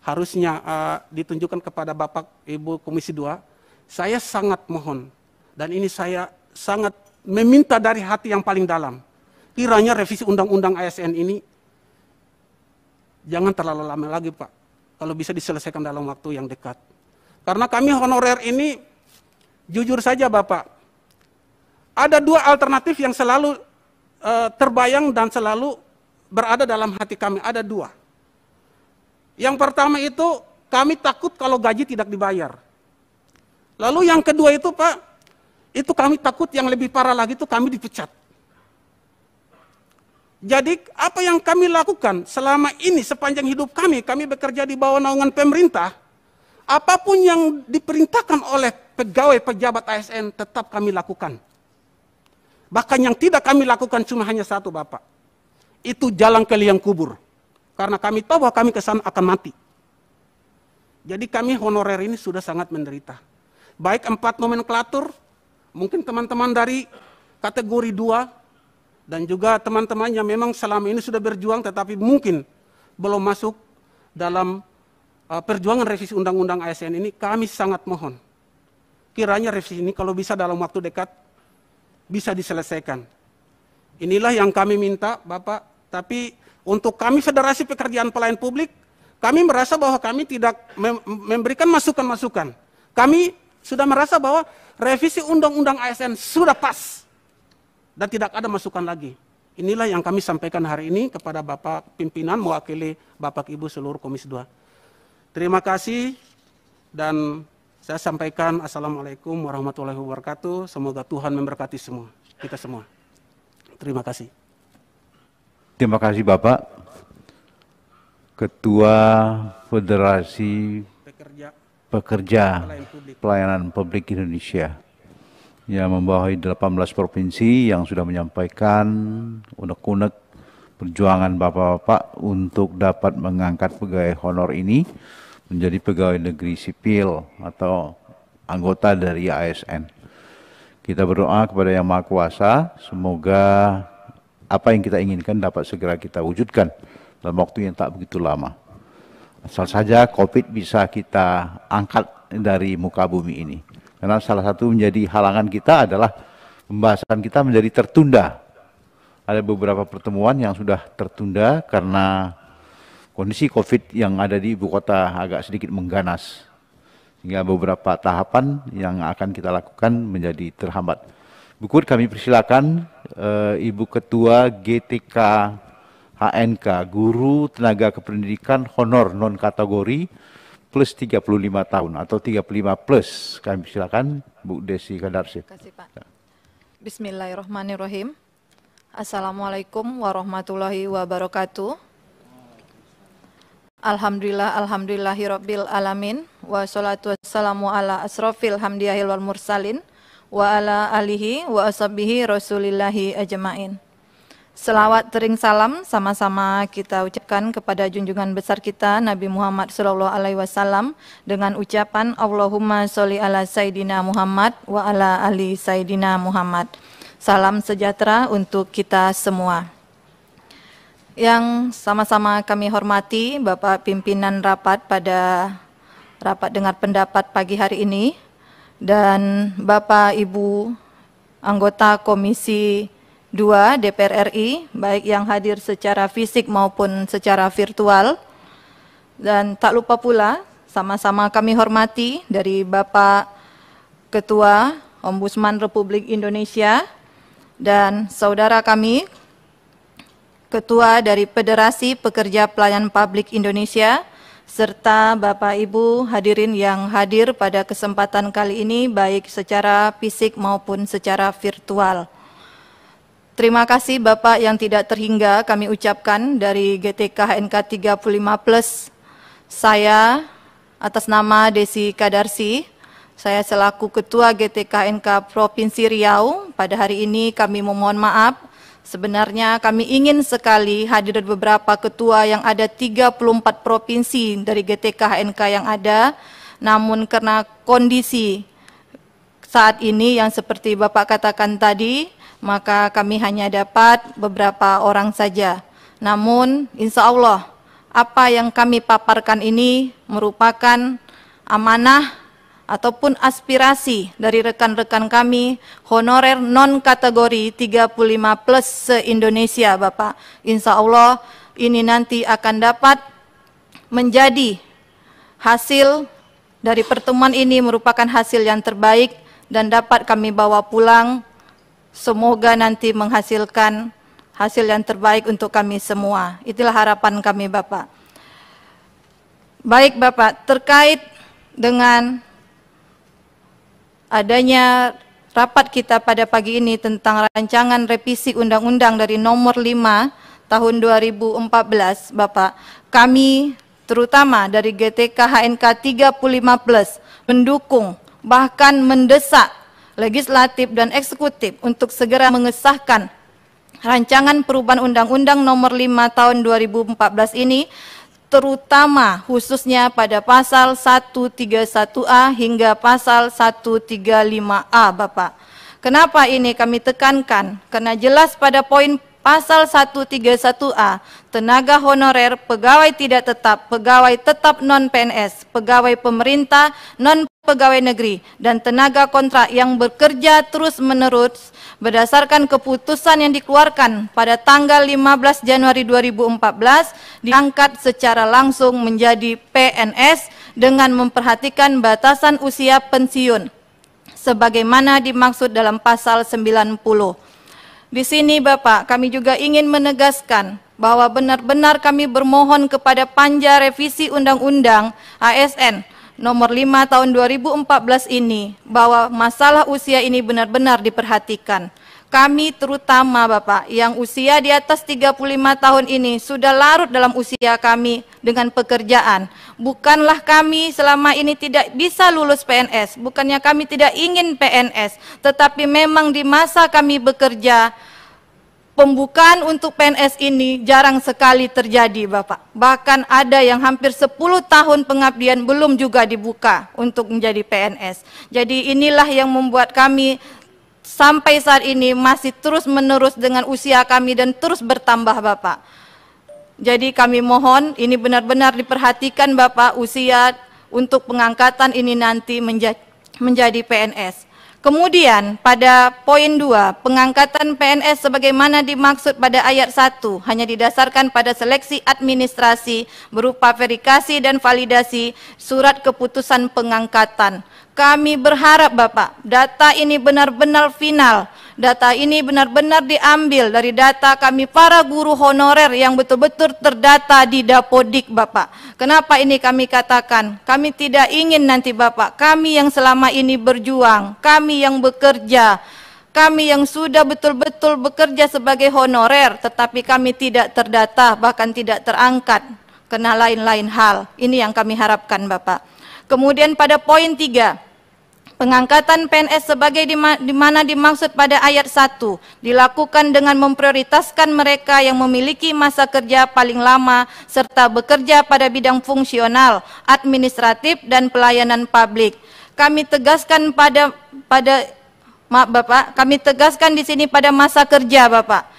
harusnya ditunjukkan kepada Bapak Ibu Komisi 2, saya sangat mohon, dan ini saya sangat meminta dari hati yang paling dalam, kiranya revisi Undang-Undang ASN ini jangan terlalu lama lagi Pak, kalau bisa diselesaikan dalam waktu yang dekat. Karena kami honorer ini, jujur saja Bapak, ada dua alternatif yang selalu terbayang dan selalu berada dalam hati kami, ada dua. Yang pertama itu, kami takut kalau gaji tidak dibayar. Lalu yang kedua itu Pak, itu kami takut yang lebih parah lagi itu kami dipecat. Jadi apa yang kami lakukan selama ini sepanjang hidup kami bekerja di bawah naungan pemerintah, apapun yang diperintahkan oleh pegawai pejabat ASN tetap kami lakukan. Bahkan yang tidak kami lakukan cuma hanya satu Bapak, itu jalan ke liang kubur. Karena kami tahu bahwa kami ke sana akan mati. Jadi kami honorer ini sudah sangat menderita. Baik 4 nomenklatur, mungkin teman-teman dari kategori 2, dan juga teman-teman yang memang selama ini sudah berjuang tetapi mungkin belum masuk dalam perjuangan revisi Undang-Undang ASN ini, kami sangat mohon. Kiranya revisi ini kalau bisa dalam waktu dekat bisa diselesaikan. Inilah yang kami minta Bapak, tapi untuk kami Federasi Pekerjaan Pelayan Publik, kami merasa bahwa kami tidak memberikan masukan-masukan. Kami sudah merasa bahwa revisi Undang-Undang ASN sudah pas dan tidak ada masukan lagi. Inilah yang kami sampaikan hari ini kepada Bapak Pimpinan mewakili Bapak Ibu seluruh Komisi 2. Terima kasih dan saya sampaikan Assalamualaikum warahmatullahi wabarakatuh. Semoga Tuhan memberkati semua, kita semua. Terima kasih.
Terima kasih Bapak, Ketua Federasi Pekerja Pelayanan Publik Indonesia yang membawahi 18 provinsi yang sudah menyampaikan unek-unek perjuangan Bapak-Bapak untuk dapat mengangkat pegawai honor ini menjadi pegawai negeri sipil atau anggota dari ASN. Kita berdoa kepada Yang Maha Kuasa, semoga apa yang kita inginkan dapat segera kita wujudkan dalam waktu yang tak begitu lama. Asal saja COVID bisa kita angkat dari muka bumi ini. Karena salah satu menjadi halangan kita adalah pembahasan kita menjadi tertunda. Ada beberapa pertemuan yang sudah tertunda karena kondisi COVID yang ada di ibu kota agak sedikit mengganas. Sehingga beberapa tahapan yang akan kita lakukan menjadi terhambat. Berikut kami persilakan Ibu Ketua GTK HNK, Guru Tenaga Kependidikan Honor Non-Kategori plus 35 tahun atau 35 plus. Kami persilakan Bu Desi Kadarsi.
Terima kasih Pak. Bismillahirrahmanirrahim. Assalamualaikum warahmatullahi wabarakatuh. Alhamdulillahirabbil alamin wassalatu wassalamu ala asrofil hamdiyahil wal mursalin wa ala alihi wa ashabihi rasulillahi ajma'in. Selawat tering salam sama-sama kita ucapkan kepada junjungan besar kita Nabi Muhammad SAW dengan ucapan Allahumma sholli ala Sayyidina Muhammad wa ala ali Sayyidina Muhammad. Salam sejahtera untuk kita semua. Yang sama-sama kami hormati Bapak Pimpinan Rapat pada rapat dengar pendapat pagi hari ini, dan Bapak Ibu anggota Komisi 2 DPR RI, baik yang hadir secara fisik maupun secara virtual. Dan tak lupa pula sama-sama kami hormati dari Bapak Ketua Ombudsman Republik Indonesia dan saudara kami Ketua dari Federasi Pekerja Pelayanan Publik Indonesia, serta Bapak Ibu hadirin yang hadir pada kesempatan kali ini baik secara fisik maupun secara virtual. Terima kasih Bapak yang tidak terhingga kami ucapkan dari GTK HNK 35+. Saya atas nama Desi Kadarsi, saya selaku Ketua GTK HNK Provinsi Riau, pada hari ini kami memohon maaf. Sebenarnya kami ingin sekali hadir beberapa ketua yang ada 34 provinsi dari GTK HNK yang ada, namun karena kondisi saat ini yang seperti Bapak katakan tadi, maka kami hanya dapat beberapa orang saja. Namun insya Allah apa yang kami paparkan ini merupakan amanah ataupun aspirasi dari rekan-rekan kami honorer non kategori 35+ se-Indonesia Bapak. Insya Allah ini nanti akan dapat menjadi hasil dari pertemuan ini merupakan hasil yang terbaik dan dapat kami bawa pulang. Semoga nanti menghasilkan hasil yang terbaik untuk kami semua. Itulah harapan kami Bapak. Baik Bapak, terkait dengan adanya rapat kita pada pagi ini tentang rancangan revisi undang-undang dari nomor 5 tahun 2014, Bapak, kami terutama dari GTK HNK 35+ mendukung bahkan mendesak legislatif dan eksekutif untuk segera mengesahkan rancangan perubahan undang-undang nomor 5 tahun 2014 ini, terutama khususnya pada pasal 131A hingga pasal 135A Bapak. Kenapa ini kami tekankan? Karena jelas pada poin pasal 131A, tenaga honorer, pegawai tidak tetap, pegawai tetap non-PNS, pegawai pemerintah, non-pegawai negeri, dan tenaga kontrak yang bekerja terus-menerus berdasarkan keputusan yang dikeluarkan pada tanggal 15 Januari 2014 diangkat secara langsung menjadi PNS dengan memperhatikan batasan usia pensiun sebagaimana dimaksud dalam pasal 90. Di sini Bapak, kami juga ingin menegaskan bahwa benar-benar kami bermohon kepada Panja Revisi Undang-Undang ASN nomor 5 tahun 2014 ini bahwa masalah usia ini benar-benar diperhatikan. Kami terutama Bapak yang usia di atas 35 tahun ini sudah larut dalam usia kami dengan pekerjaan. Bukanlah kami selama ini tidak bisa lulus PNS, bukannya kami tidak ingin PNS, tetapi memang di masa kami bekerja pembukaan untuk PNS ini jarang sekali terjadi Bapak. Bahkan ada yang hampir 10 tahun pengabdian belum juga dibuka untuk menjadi PNS. Jadi inilah yang membuat kami sampai saat ini masih terus menerus dengan usia kami dan terus bertambah Bapak. Jadi kami mohon ini benar-benar diperhatikan Bapak, usia untuk pengangkatan ini nanti menjadi PNS. Kemudian pada poin 2, pengangkatan PNS sebagaimana dimaksud pada ayat 1 hanya didasarkan pada seleksi administrasi berupa verifikasi dan validasi surat keputusan pengangkatan. Kami berharap Bapak, data ini benar-benar final, data ini benar-benar diambil dari data kami para guru honorer yang betul-betul terdata di Dapodik Bapak. Kenapa ini kami katakan? Kami tidak ingin nanti Bapak, kami yang selama ini berjuang, kami yang bekerja, kami yang sudah betul-betul bekerja sebagai honorer, tetapi kami tidak terdata, bahkan tidak terangkat, karena lain-lain hal. Ini yang kami harapkan Bapak. Kemudian pada poin 3, pengangkatan PNS sebagai di mana dimaksud pada ayat 1 dilakukan dengan memprioritaskan mereka yang memiliki masa kerja paling lama serta bekerja pada bidang fungsional, administratif, dan pelayanan publik. Kami tegaskan kami tegaskan di sini pada masa kerja Bapak.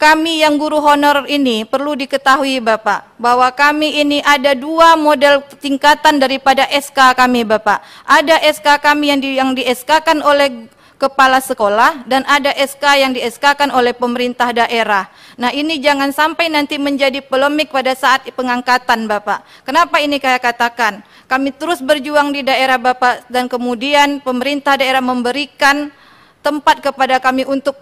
kami yang guru honor ini perlu diketahui Bapak, bahwa kami ini ada 2 model tingkatan daripada SK kami Bapak. Ada SK kami yang di-SK-kan oleh kepala sekolah dan ada SK yang di-SK-kan oleh pemerintah daerah. Nah, ini jangan sampai nanti menjadi polemik pada saat pengangkatan Bapak. Kenapa ini saya katakan? Kami terus berjuang di daerah Bapak dan kemudian pemerintah daerah memberikan tempat kepada kami untuk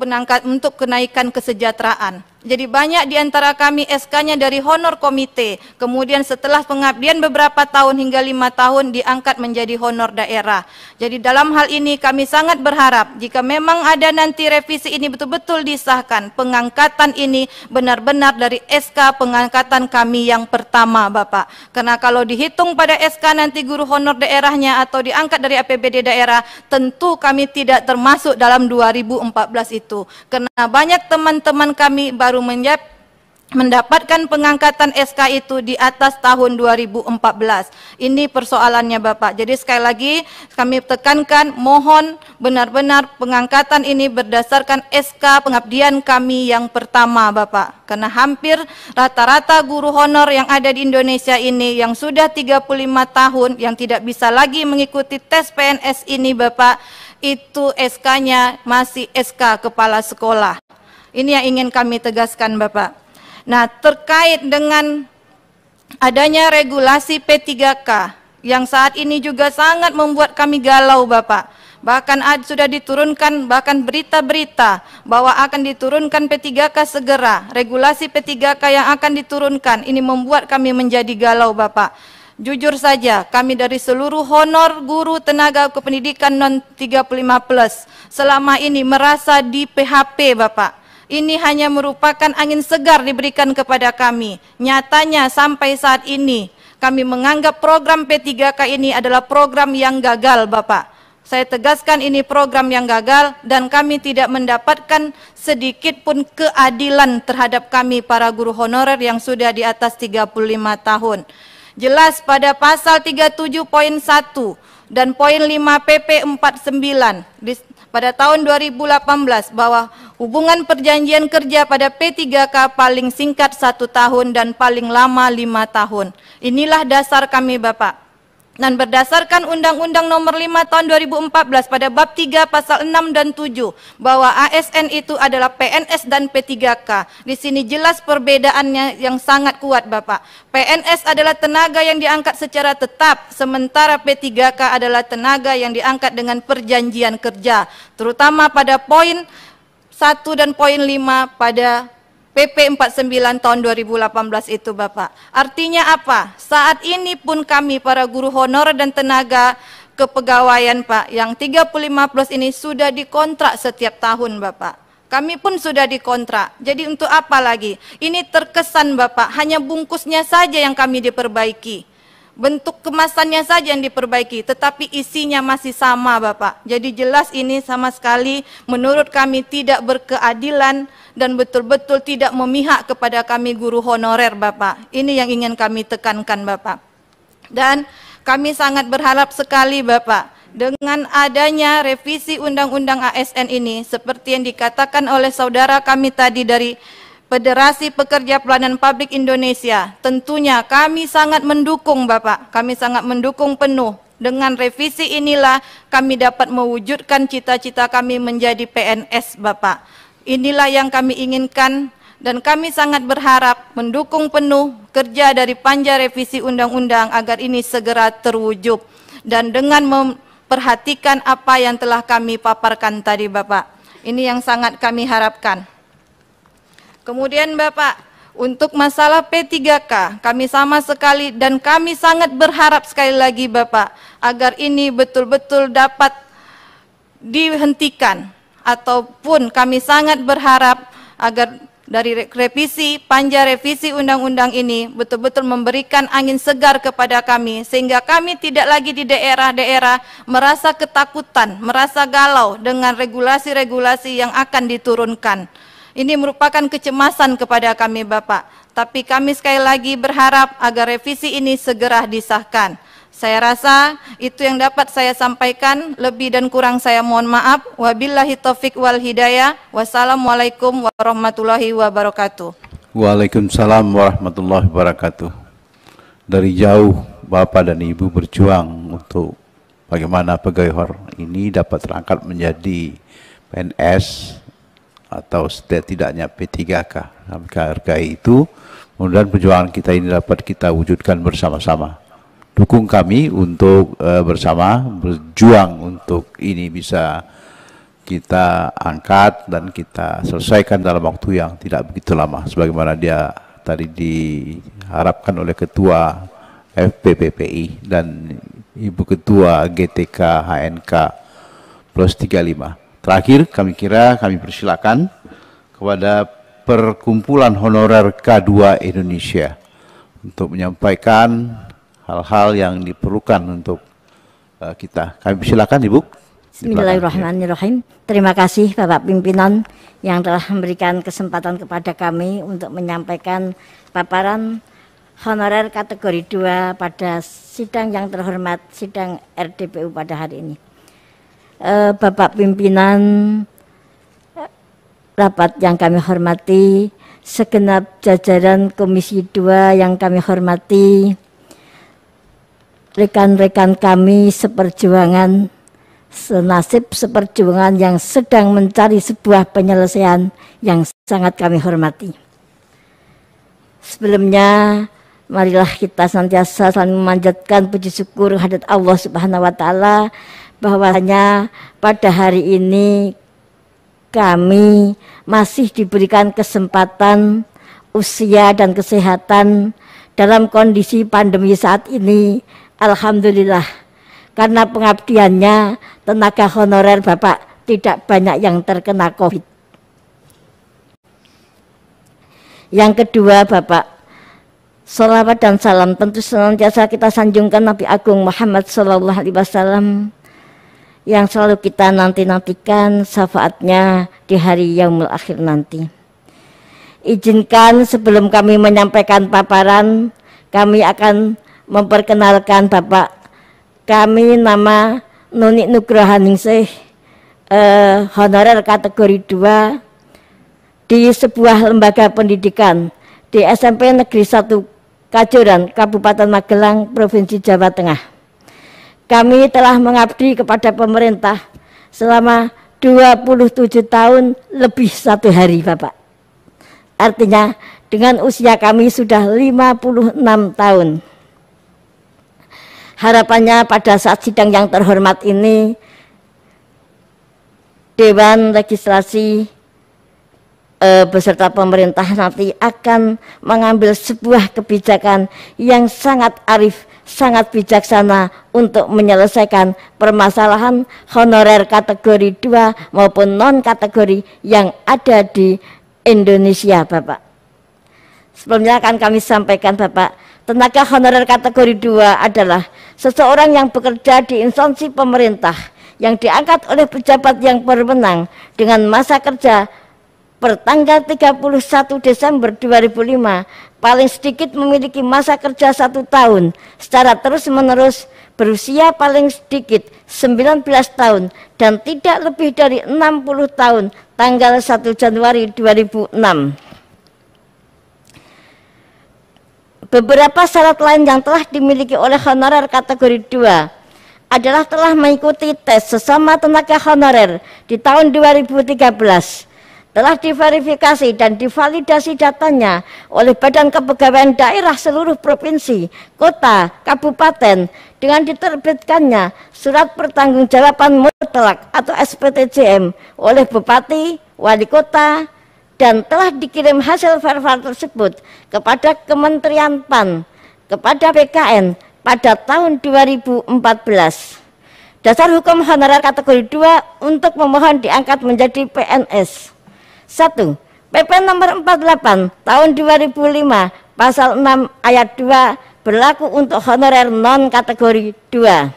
kenaikan kesejahteraan. Jadi banyak di antara kami SK-nya dari honor komite, kemudian setelah pengabdian beberapa tahun hingga 5 tahun diangkat menjadi honor daerah. Jadi dalam hal ini kami sangat berharap jika memang ada nanti revisi ini betul-betul disahkan, pengangkatan ini benar-benar dari SK pengangkatan kami yang pertama Bapak. Karena kalau dihitung pada SK nanti guru honor daerahnya atau diangkat dari APBD daerah, tentu kami tidak termasuk dalam 2014 itu. Karena banyak teman-teman kami baru mendapatkan pengangkatan SK itu di atas tahun 2014. Ini persoalannya Bapak. Jadi sekali lagi kami tekankan, mohon benar-benar pengangkatan ini berdasarkan SK pengabdian kami yang pertama Bapak. Karena hampir rata-rata guru honor yang ada di Indonesia ini yang sudah 35 tahun yang tidak bisa lagi mengikuti tes PNS ini Bapak, itu SK-nya masih SK kepala sekolah. Ini yang ingin kami tegaskan Bapak. Nah, terkait dengan adanya regulasi P3K yang saat ini juga sangat membuat kami galau Bapak. Bahkan sudah diturunkan bahkan berita-berita bahwa akan diturunkan P3K segera. Regulasi P3K yang akan diturunkan ini membuat kami menjadi galau Bapak. Jujur saja, kami dari seluruh honor guru tenaga kependidikan non 35 plus selama ini merasa di PHP Bapak. Ini hanya merupakan angin segar diberikan kepada kami. Nyatanya sampai saat ini kami menganggap program P3K ini adalah program yang gagal Bapak. Saya tegaskan ini program yang gagal dan kami tidak mendapatkan sedikit pun keadilan terhadap kami para guru honorer yang sudah di atas 35 tahun. Jelas pada pasal 37.1 dan poin 5 PP 49 pada tahun 2018 bahwa hubungan perjanjian kerja pada P3K paling singkat 1 tahun dan paling lama 5 tahun. Inilah dasar kami Bapak. Dan berdasarkan Undang-Undang Nomor 5 Tahun 2014 pada bab 3 pasal 6 dan 7 bahwa ASN itu adalah PNS dan P3K. Di sini jelas perbedaannya yang sangat kuat Bapak. PNS adalah tenaga yang diangkat secara tetap, sementara P3K adalah tenaga yang diangkat dengan perjanjian kerja, terutama pada poin 1 dan poin 5 pada PP 49 tahun 2018 itu Bapak. Artinya apa? Saat ini pun kami para guru honor dan tenaga kepegawaian Pak yang 35 plus ini sudah dikontrak setiap tahun Bapak. Kami pun sudah dikontrak. Jadi untuk apa lagi? Ini terkesan Bapak, hanya bungkusnya saja yang kami diperbaiki. Bentuk kemasannya saja yang diperbaiki, tetapi isinya masih sama Bapak. Jadi jelas ini sama sekali menurut kami tidak berkeadilan dan betul-betul tidak memihak kepada kami guru honorer Bapak. Ini yang ingin kami tekankan Bapak. Dan kami sangat berharap sekali Bapak, dengan adanya revisi Undang-Undang ASN ini, seperti yang dikatakan oleh saudara kami tadi dari Federasi Pekerja Pelayanan Publik Indonesia, tentunya kami sangat mendukung Bapak, kami sangat mendukung penuh. Dengan revisi inilah kami dapat mewujudkan cita-cita kami menjadi PNS Bapak. Inilah yang kami inginkan dan kami sangat berharap mendukung penuh kerja dari panja revisi undang-undang agar ini segera terwujud. Dan dengan memperhatikan apa yang telah kami paparkan tadi Bapak. Ini yang sangat kami harapkan. Kemudian Bapak, untuk masalah P3K, kami sama sekali dan kami sangat berharap sekali lagi Bapak, agar ini betul-betul dapat dihentikan, ataupun kami sangat berharap agar dari revisi, panja revisi undang-undang ini betul-betul memberikan angin segar kepada kami, sehingga kami tidak lagi di daerah-daerah merasa ketakutan, merasa galau dengan regulasi-regulasi yang akan diturunkan. Ini merupakan kecemasan kepada kami Bapak, tapi kami sekali lagi berharap agar revisi ini segera disahkan. Saya rasa itu yang dapat saya sampaikan, lebih dan kurang saya mohon maaf. Wabillahi taufik wal hidayah. Wassalamualaikum warahmatullahi wabarakatuh.
Waalaikumsalam warahmatullahi wabarakatuh. Dari jauh Bapak dan Ibu berjuang untuk bagaimana pegawai ini dapat terangkat menjadi PNS atau setidaknya P3K. Kami hargai itu. Mudah-mudahan perjuangan kita ini dapat kita wujudkan bersama-sama. Dukung kami untuk bersama berjuang untuk ini bisa kita angkat dan kita selesaikan dalam waktu yang tidak begitu lama. Sebagaimana dia tadi diharapkan oleh Ketua FPPPI dan Ibu Ketua GTK HNK plus 35. Terakhir kami persilakan kepada Perkumpulan Honorer K2 Indonesia untuk menyampaikan hal-hal yang diperlukan untuk kita. Kami persilakan Ibu.
Bismillahirrahmanirrahim. Terima kasih Bapak Pimpinan yang telah memberikan kesempatan kepada kami untuk menyampaikan paparan honorer kategori 2 pada sidang yang terhormat, sidang RDPU pada hari ini. Bapak Pimpinan, rapat yang kami hormati, segenap jajaran Komisi 2 yang kami hormati, rekan-rekan kami seperjuangan, senasib seperjuangan yang sedang mencari sebuah penyelesaian yang sangat kami hormati. Sebelumnya, marilah kita senantiasa saling memanjatkan puji syukur kehadirat Allah Subhanahu wa taala bahwasanya pada hari ini kami masih diberikan kesempatan, usia dan kesehatan dalam kondisi pandemi saat ini. Alhamdulillah, karena pengabdiannya tenaga honorer Bapak tidak banyak yang terkena COVID. Yang kedua, Bapak, sholawat dan salam tentu senantiasa kita sanjungkan Nabi Agung Muhammad SAW yang selalu kita nanti-nantikan syafaatnya di hari yaumul akhir nanti. Izinkan sebelum kami menyampaikan paparan, kami akan memperkenalkan Bapak. Kami nama Nuni Nugrahaningsih, honorer kategori 2 di sebuah lembaga pendidikan di SMP Negeri 1 Kajoran, Kabupaten Magelang, Provinsi Jawa Tengah. Kami telah mengabdi kepada pemerintah selama 27 tahun lebih 1 hari, Bapak. Artinya dengan usia kami sudah 56 tahun. Harapannya pada saat sidang yang terhormat ini, Dewan Legislasi beserta pemerintah nanti akan mengambil sebuah kebijakan yang sangat arif, sangat bijaksana untuk menyelesaikan permasalahan honorer kategori 2 maupun non kategori yang ada di Indonesia, Bapak. Sebelumnya akan kami sampaikan, Bapak, tenaga honorer kategori 2 adalah seseorang yang bekerja di instansi pemerintah yang diangkat oleh pejabat yang berwenang dengan masa kerja per tanggal 31 Desember 2005 paling sedikit memiliki masa kerja 1 tahun secara terus-menerus, berusia paling sedikit 19 tahun dan tidak lebih dari 60 tahun tanggal 1 Januari 2006. Beberapa syarat lain yang telah dimiliki oleh honorer kategori 2 adalah telah mengikuti tes sesama tenaga honorer di tahun 2013, telah diverifikasi dan divalidasi datanya oleh Badan Kepegawaian Daerah seluruh provinsi, kota, kabupaten dengan diterbitkannya surat pertanggungjawaban mutlak atau SPTJM oleh Bupati, Wali Kota, dan telah dikirim hasil verifal tersebut kepada Kementerian PAN, kepada BKN pada tahun 2014. Dasar hukum honorer kategori 2 untuk memohon diangkat menjadi PNS. 1. PP nomor 48 tahun 2005 pasal 6 ayat 2 berlaku untuk honorer non kategori 2.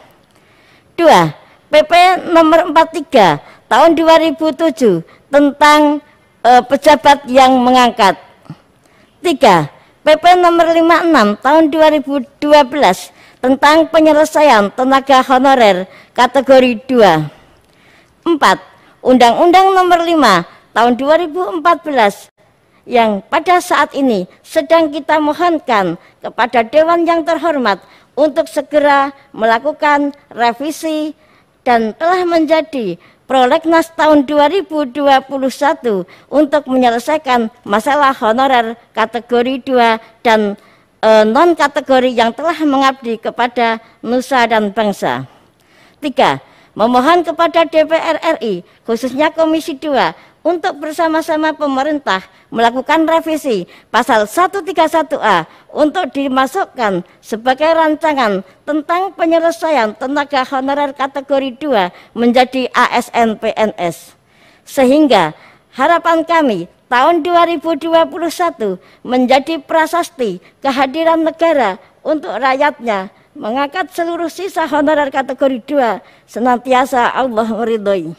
2. PP nomor 43 tahun 2007 tentang pejabat yang mengangkat. 3. PP nomor 56 tahun 2012 tentang penyelesaian tenaga honorer kategori 2. 4. Undang-Undang Nomor 5 Tahun 2014 yang pada saat ini sedang kita mohonkan kepada Dewan yang terhormat untuk segera melakukan revisi dan telah menjadi prolegnas tahun 2021 untuk menyelesaikan masalah honorer kategori 2 dan non-kategori yang telah mengabdi kepada nusa dan bangsa. 3. Memohon kepada DPR RI, khususnya Komisi 2, untuk bersama-sama pemerintah melakukan revisi pasal 131A untuk dimasukkan sebagai rancangan tentang penyelesaian tenaga honorer kategori 2 menjadi ASN PNS. Sehingga harapan kami tahun 2021 menjadi prasasti kehadiran negara untuk rakyatnya, mengangkat seluruh sisa honorer kategori 2 senantiasa Allah meridhoi.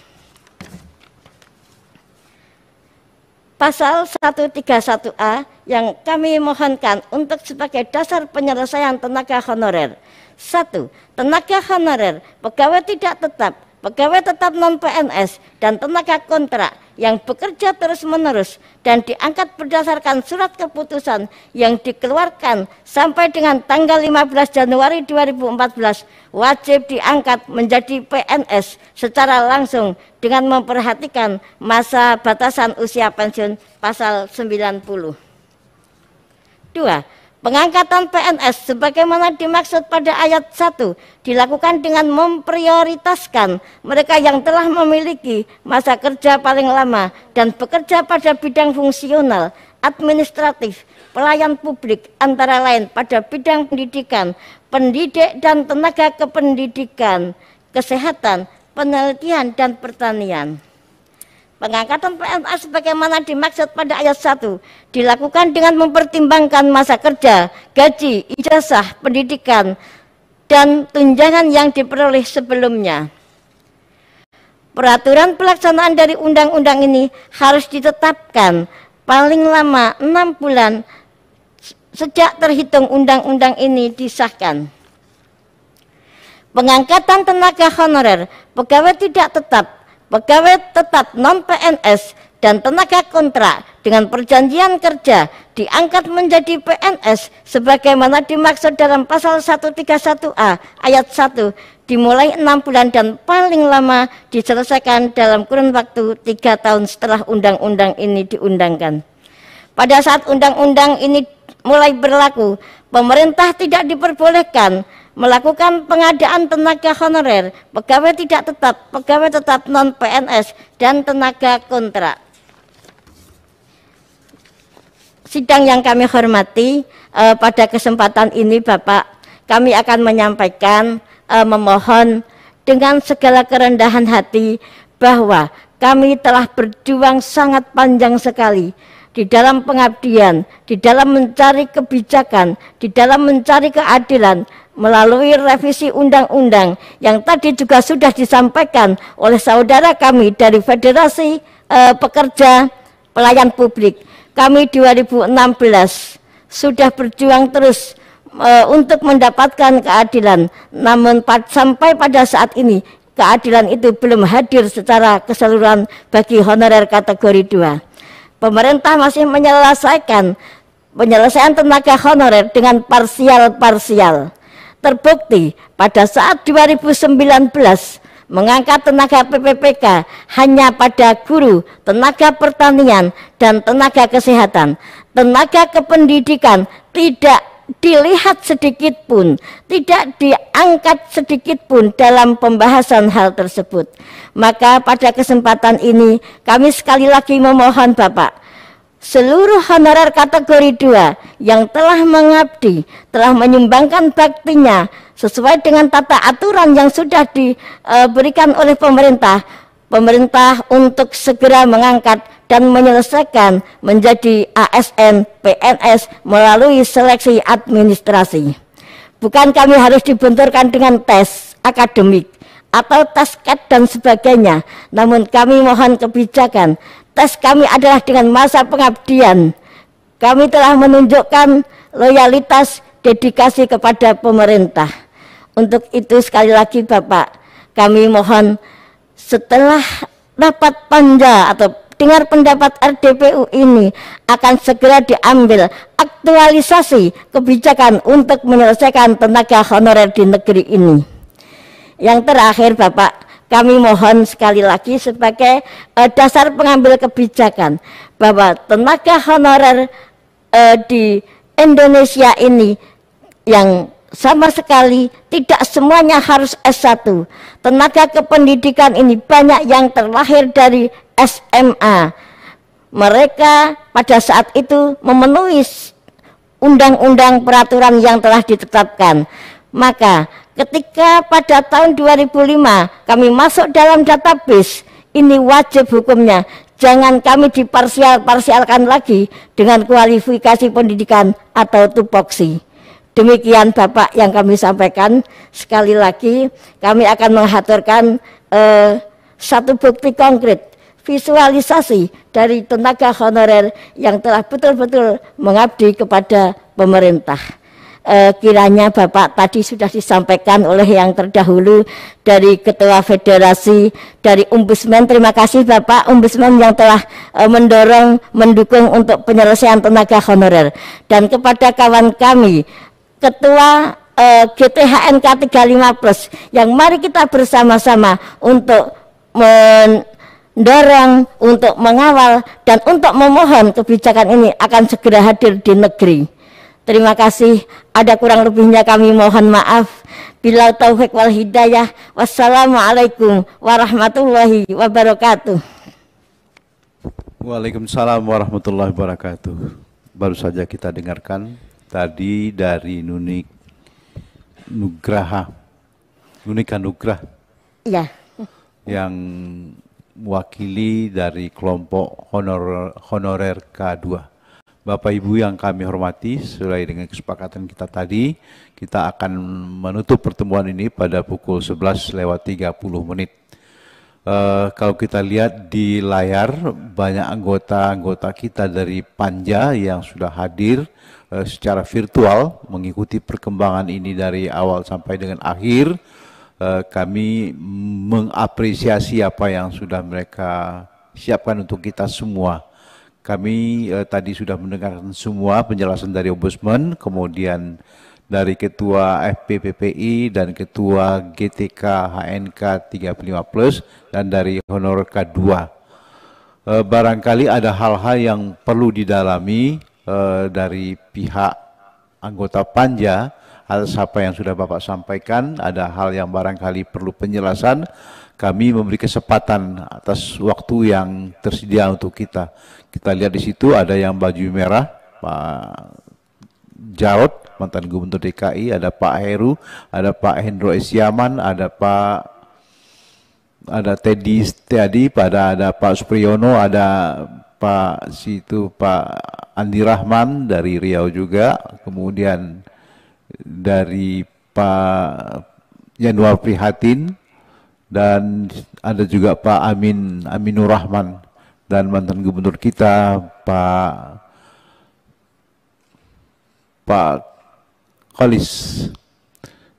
Pasal 131A yang kami mohonkan untuk sebagai dasar penyelesaian tenaga honorer. 1. Tenaga honorer, pegawai tidak tetap, pegawai tetap non-PNS, dan tenaga kontrak yang bekerja terus-menerus dan diangkat berdasarkan surat keputusan yang dikeluarkan sampai dengan tanggal 15 Januari 2014 wajib diangkat menjadi PNS secara langsung dengan memperhatikan masa batasan usia pensiun pasal 90. 2. Pengangkatan PNS sebagaimana dimaksud pada ayat 1 dilakukan dengan memprioritaskan mereka yang telah memiliki masa kerja paling lama dan bekerja pada bidang fungsional, administratif, pelayan publik, antara lain pada bidang pendidikan, pendidik dan tenaga kependidikan, kesehatan, penelitian dan pertanian. Pengangkatan PNS sebagaimana dimaksud pada ayat 1 dilakukan dengan mempertimbangkan masa kerja, gaji, ijazah, pendidikan, dan tunjangan yang diperoleh sebelumnya. Peraturan pelaksanaan dari undang-undang ini harus ditetapkan paling lama 6 bulan sejak terhitung undang-undang ini disahkan. Pengangkatan tenaga honorer, pegawai tidak tetap, pegawai tetap non-PNS dan tenaga kontrak dengan perjanjian kerja diangkat menjadi PNS sebagaimana dimaksud dalam pasal 131A ayat 1 dimulai 6 bulan dan paling lama diselesaikan dalam kurun waktu 3 tahun setelah undang-undang ini diundangkan. Pada saat undang-undang ini mulai berlaku, pemerintah tidak diperbolehkan melakukan pengadaan tenaga honorer, pegawai tidak tetap, pegawai tetap non-PNS, dan tenaga kontrak. Sidang yang kami hormati, pada kesempatan ini Bapak, kami akan menyampaikan, memohon dengan segala kerendahan hati bahwa kami telah berjuang sangat panjang sekali di dalam pengabdian, di dalam mencari kebijakan, di dalam mencari keadilan, melalui revisi undang-undang yang tadi juga sudah disampaikan oleh saudara kami dari Federasi Pekerja Pelayan Publik. Kami 2016 sudah berjuang terus untuk mendapatkan keadilan, namun sampai pada saat ini keadilan itu belum hadir secara keseluruhan bagi honorer kategori 2. Pemerintah masih menyelesaikan penyelesaian tenaga honorer dengan parsial-parsial. Terbukti pada saat 2019 mengangkat tenaga PPPK hanya pada guru, tenaga pertanian, dan tenaga kesehatan. Tenaga kependidikan tidak dilihat sedikit pun, tidak diangkat sedikit pun dalam pembahasan hal tersebut. Maka pada kesempatan ini kami sekali lagi memohon Bapak, seluruh honorer kategori 2 yang telah mengabdi, telah menyumbangkan baktinya sesuai dengan tata aturan yang sudah diberikan oleh pemerintah untuk segera mengangkat dan menyelesaikan menjadi ASN PNS melalui seleksi administrasi. Bukan kami harus dibenturkan dengan tes akademik atau tes CAT dan sebagainya, namun kami mohon kebijakan. Tes kami adalah dengan masa pengabdian. Kami telah menunjukkan loyalitas, dedikasi kepada pemerintah. Untuk itu sekali lagi Bapak, kami mohon setelah rapat panja atau dengar pendapat RDPU ini akan segera diambil aktualisasi kebijakan untuk menyelesaikan tenaga honorer di negeri ini. Yang terakhir Bapak, kami mohon sekali lagi sebagai dasar pengambil kebijakan bahwa tenaga honorer di Indonesia ini yang sama sekali tidak semuanya harus S1. Tenaga kependidikan ini banyak yang terlahir dari SMA. Mereka pada saat itu memenuhi undang-undang peraturan yang telah ditetapkan. Maka ketika pada tahun 2005 kami masuk dalam database, ini wajib hukumnya. Jangan kami diparsialkan lagi dengan kualifikasi pendidikan atau tupoksi. Demikian Bapak yang kami sampaikan. Sekali lagi kami akan mengaturkan satu bukti konkret visualisasi dari tenaga honorer yang telah betul-betul mengabdi kepada pemerintah. Kiranya Bapak tadi sudah disampaikan oleh yang terdahulu dari Ketua Federasi, dari Ombudsman. Terima kasih Bapak Ombudsman yang telah mendukung untuk penyelesaian tenaga honorer. Dan kepada kawan kami Ketua GTHNK 35+ yang mari kita bersama-sama untuk mendorong, untuk mengawal dan untuk memohon kebijakan ini akan segera hadir di negeri. Terima kasih. Ada kurang lebihnya kami mohon maaf. Bila taufik wal hidayah. Wassalamualaikum warahmatullahi wabarakatuh.
Waalaikumsalam warahmatullahi wabarakatuh. Baru saja kita dengarkan tadi dari Nunika Nugrah
Ya.
yang mewakili dari kelompok honorer K2. Bapak Ibu yang kami hormati, sesuai dengan kesepakatan kita tadi, kita akan menutup pertemuan ini pada pukul 11:30. Kalau kita lihat di layar, banyak anggota-anggota kita dari Panja yang sudah hadir secara virtual mengikuti perkembangan ini dari awal sampai dengan akhir. Kami mengapresiasi apa yang sudah mereka siapkan untuk kita semua. Kami tadi sudah mendengarkan semua penjelasan dari Ombudsman, kemudian dari Ketua FPPPI dan Ketua GTK HNK 35+, dan dari Honor K2. Barangkali ada hal-hal yang perlu didalami dari pihak anggota Panja atas apa yang sudah Bapak sampaikan. Ada hal yang barangkali perlu penjelasan. Kami memberi kesempatan atas waktu yang tersedia untuk kita. Kita lihat di situ ada yang baju merah, Pak Jarod, mantan Gubernur DKI, ada Pak Heru, ada Pak Hendro Esyaman, ada Teddy Setiadi, ada Pak Supriyono, ada Pak Andi Rahman dari Riau juga, kemudian dari Pak Januar Prihatin, dan ada juga Pak Aminur Rahman, dan mantan gubernur kita Pak Khalis.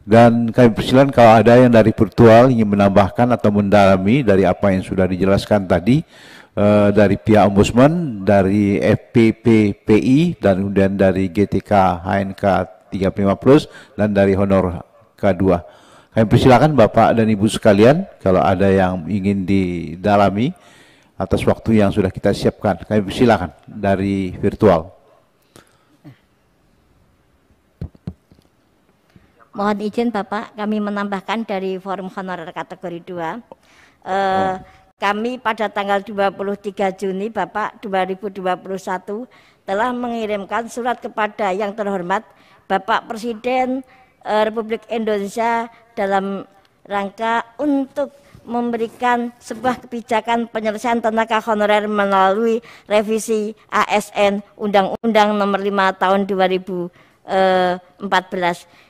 Dan kami persilakan kalau ada yang dari virtual ingin menambahkan atau mendalami dari apa yang sudah dijelaskan tadi dari pihak Ombudsman, dari FPPPI, dan kemudian dari GTK HNK 35+, dan dari Honor K2. Kami persilakan Bapak dan Ibu sekalian kalau ada yang ingin didalami atas waktu yang sudah kita siapkan. Kami persilakan dari virtual.
Mohon izin Bapak, kami menambahkan dari Forum Honorer kategori 2. Kami pada tanggal 23 Juni Bapak 2021 telah mengirimkan surat kepada yang terhormat Bapak Presiden Republik Indonesia dalam rangka untuk memberikan sebuah kebijakan penyelesaian tenaga honorer melalui revisi ASN Undang-Undang Nomor 5 Tahun 2014.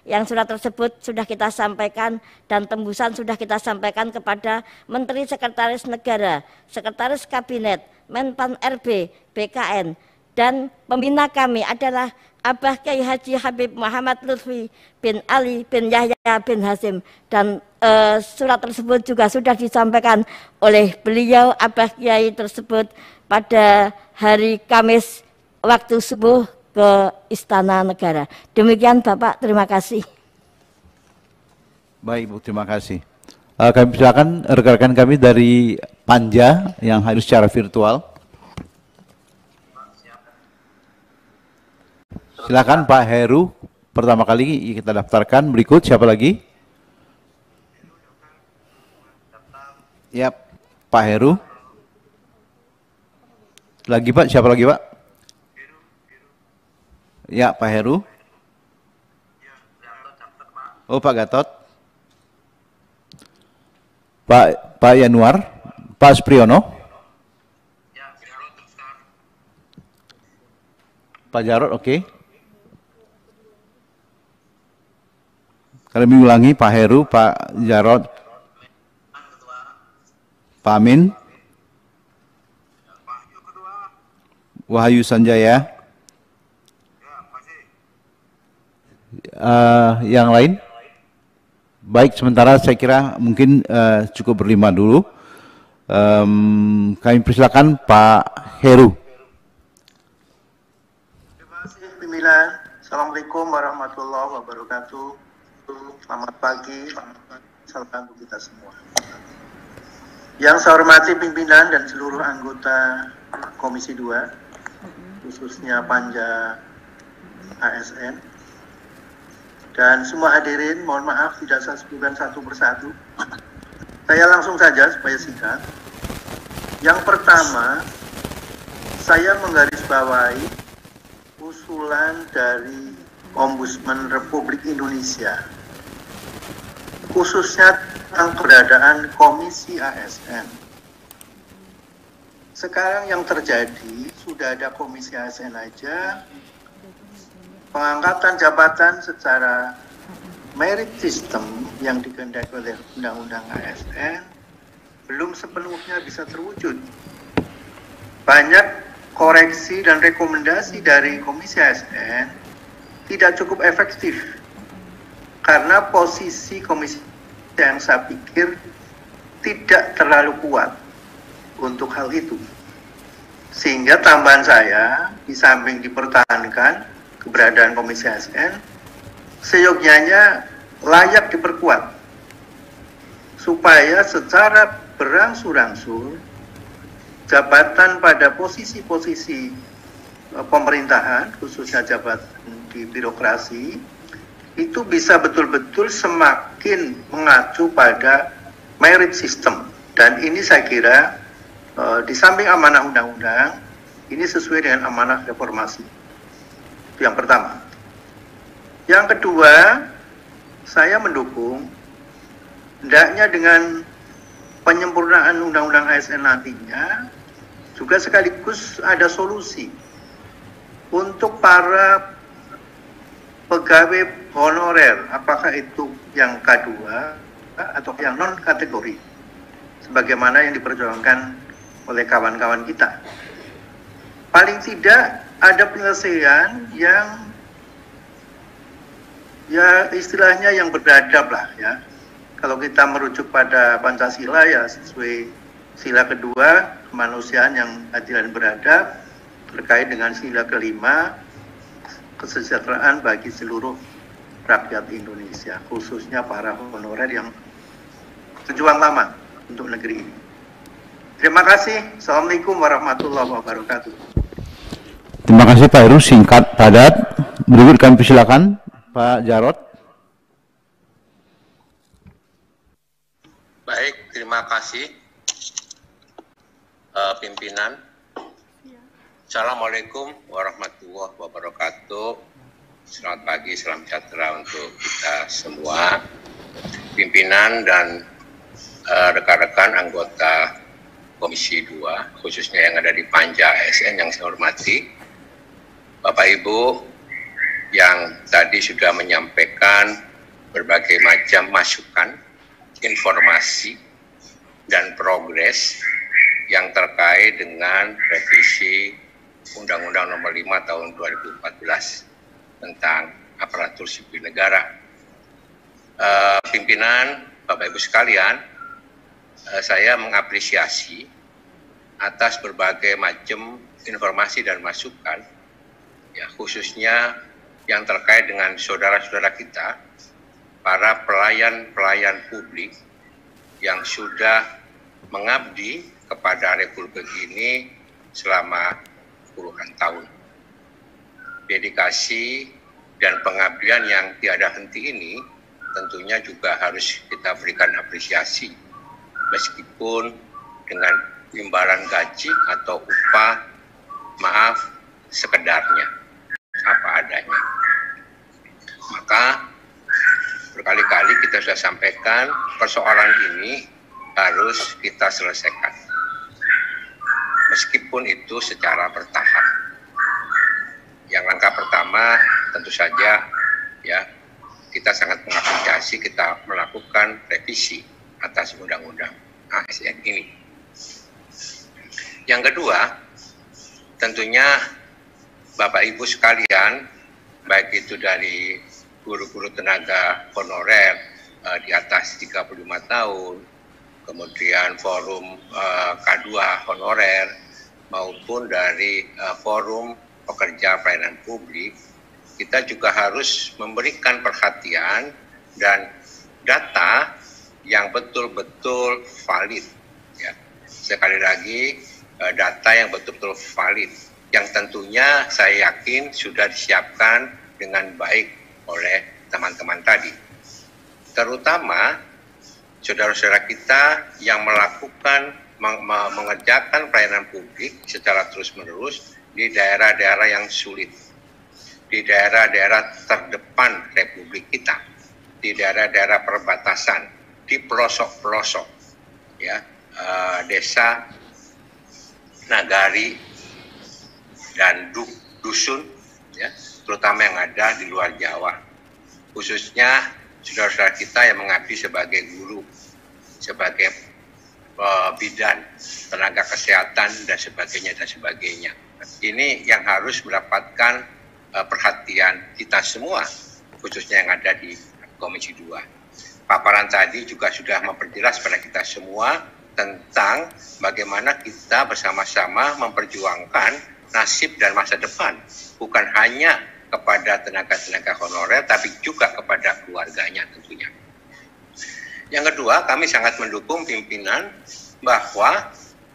Yang surat tersebut sudah kita sampaikan dan tembusan sudah kita sampaikan kepada Menteri Sekretaris Negara, Sekretaris Kabinet, Menpan RB, BKN, dan pembina kami adalah Abah Kiai Haji Habib Muhammad Lutfi bin Ali bin Yahya bin Hasim, dan surat tersebut juga sudah disampaikan oleh beliau Abah Kiai tersebut pada hari Kamis waktu subuh ke Istana Negara. Demikian Bapak, terima kasih.
Baik Bu, terima kasih. Kami silakan rekan-rekan kami dari Panja yang hadir secara virtual. Silakan Pak Heru, pertama kali kita daftarkan. Berikut siapa lagi? Ya, Pak Heru. Lagi Pak, siapa lagi Pak? Ya, Pak Heru. Oh, Pak Gatot. Pak Yanuar. Pak Spriono. Pak Jarod, oke. Kami ulangi, Pak Heru, Pak Jarod, Pak Amin, Wahyu Sanjaya, yang lain? Baik, sementara saya kira mungkin cukup berlima dulu. Kami persilakan Pak Heru.
Terima kasih pimpinan. Assalamualaikum warahmatullahi wabarakatuh. Selamat pagi, salam untuk kita semua. Yang saya hormati pimpinan dan seluruh anggota Komisi 2, khususnya Panja ASN, dan semua hadirin, mohon maaf tidak saya sebutkan satu persatu. Saya langsung saja supaya singkat. Yang pertama, saya menggarisbawahi usulan dari Ombudsman Republik Indonesia, khususnya tentang keberadaan Komisi ASN. Sekarang yang terjadi, sudah ada Komisi ASN aja, pengangkatan jabatan secara merit system yang dikehendaki oleh Undang-Undang ASN belum sepenuhnya bisa terwujud. Banyak koreksi dan rekomendasi dari Komisi ASN tidak cukup efektif karena posisi komisi yang saya pikir tidak terlalu kuat untuk hal itu. Sehingga tambahan saya, di samping dipertahankan keberadaan Komisi ASN, seyogyanya layak diperkuat supaya secara berangsur-angsur jabatan pada posisi-posisi pemerintahan, khususnya jabatan di birokrasi, itu bisa betul-betul semakin mengacu pada merit system. Dan ini saya kira di samping amanah undang-undang, ini sesuai dengan amanah reformasi. Itu yang pertama. Yang kedua, saya mendukung hendaknya dengan penyempurnaan undang-undang ASN nantinya juga sekaligus ada solusi untuk para pegawai honorer, apakah itu yang K2 atau yang non kategori, sebagaimana yang diperjuangkan oleh kawan-kawan kita. Paling tidak ada penyelesaian yang ya istilahnya yang beradab lah ya. Kalau kita merujuk pada Pancasila ya sesuai sila kedua, kemanusiaan yang adil dan beradab, terkait dengan sila kelima, kesejahteraan bagi seluruh rakyat Indonesia, khususnya para honorer yang berjuang lama untuk negeri ini. Terima kasih. Assalamualaikum warahmatullahi wabarakatuh.
Terima kasih Pak Heru, singkat, padat. Berikut kami persilakan Pak Jarod.
Baik, terima kasih pimpinan. Assalamualaikum warahmatullahi wabarakatuh. Selamat pagi, salam sejahtera untuk kita semua, pimpinan dan rekan-rekan anggota Komisi 2, khususnya yang ada di Panja ASN yang saya hormati, Bapak Ibu yang tadi sudah menyampaikan berbagai macam masukan, informasi, dan progres yang terkait dengan revisi Undang-Undang Nomor 5 Tahun 2014 tentang aparatur sipil negara. Pimpinan, Bapak Ibu sekalian, saya mengapresiasi atas berbagai macam informasi dan masukan, ya, khususnya yang terkait dengan saudara-saudara kita, para pelayan-pelayan publik yang sudah mengabdi kepada Republik ini selama puluhan tahun. Dedikasi dan pengabdian yang tiada henti ini tentunya juga harus kita berikan apresiasi, meskipun dengan imbalan gaji atau upah, maaf, sekedarnya, apa adanya. Maka berkali-kali kita sudah sampaikan persoalan ini harus kita selesaikan, meskipun itu secara bertahap. Yang langkah pertama tentu saja, ya, kita sangat mengapresiasi kita melakukan revisi atas undang-undang ASN ini. Yang kedua, tentunya Bapak Ibu sekalian, baik itu dari guru-guru tenaga honorer di atas 35 tahun, kemudian forum K2 honorer, maupun dari forum pekerja pelayanan publik, kita juga harus memberikan perhatian dan data yang betul-betul valid. Ya. Sekali lagi, data yang betul-betul valid, yang tentunya saya yakin sudah disiapkan dengan baik oleh teman-teman tadi. Terutama saudara-saudara kita yang melakukan, mengerjakan pelayanan publik secara terus-menerus di daerah-daerah yang sulit, di daerah-daerah terdepan Republik kita, di daerah-daerah perbatasan, di pelosok-pelosok, ya, desa, nagari, dan dusun, ya, terutama yang ada di luar Jawa, khususnya saudara-saudara kita yang mengabdi sebagai guru, sebagai bidan, tenaga kesehatan, dan sebagainya. Ini yang harus mendapatkan perhatian kita semua, khususnya yang ada di Komisi 2. Paparan tadi juga sudah memperjelas pada kita semua tentang bagaimana kita bersama-sama memperjuangkan nasib dan masa depan, bukan hanya kepada tenaga-tenaga honorer, tapi juga kepada keluarganya tentunya. Yang kedua, kami sangat mendukung pimpinan bahwa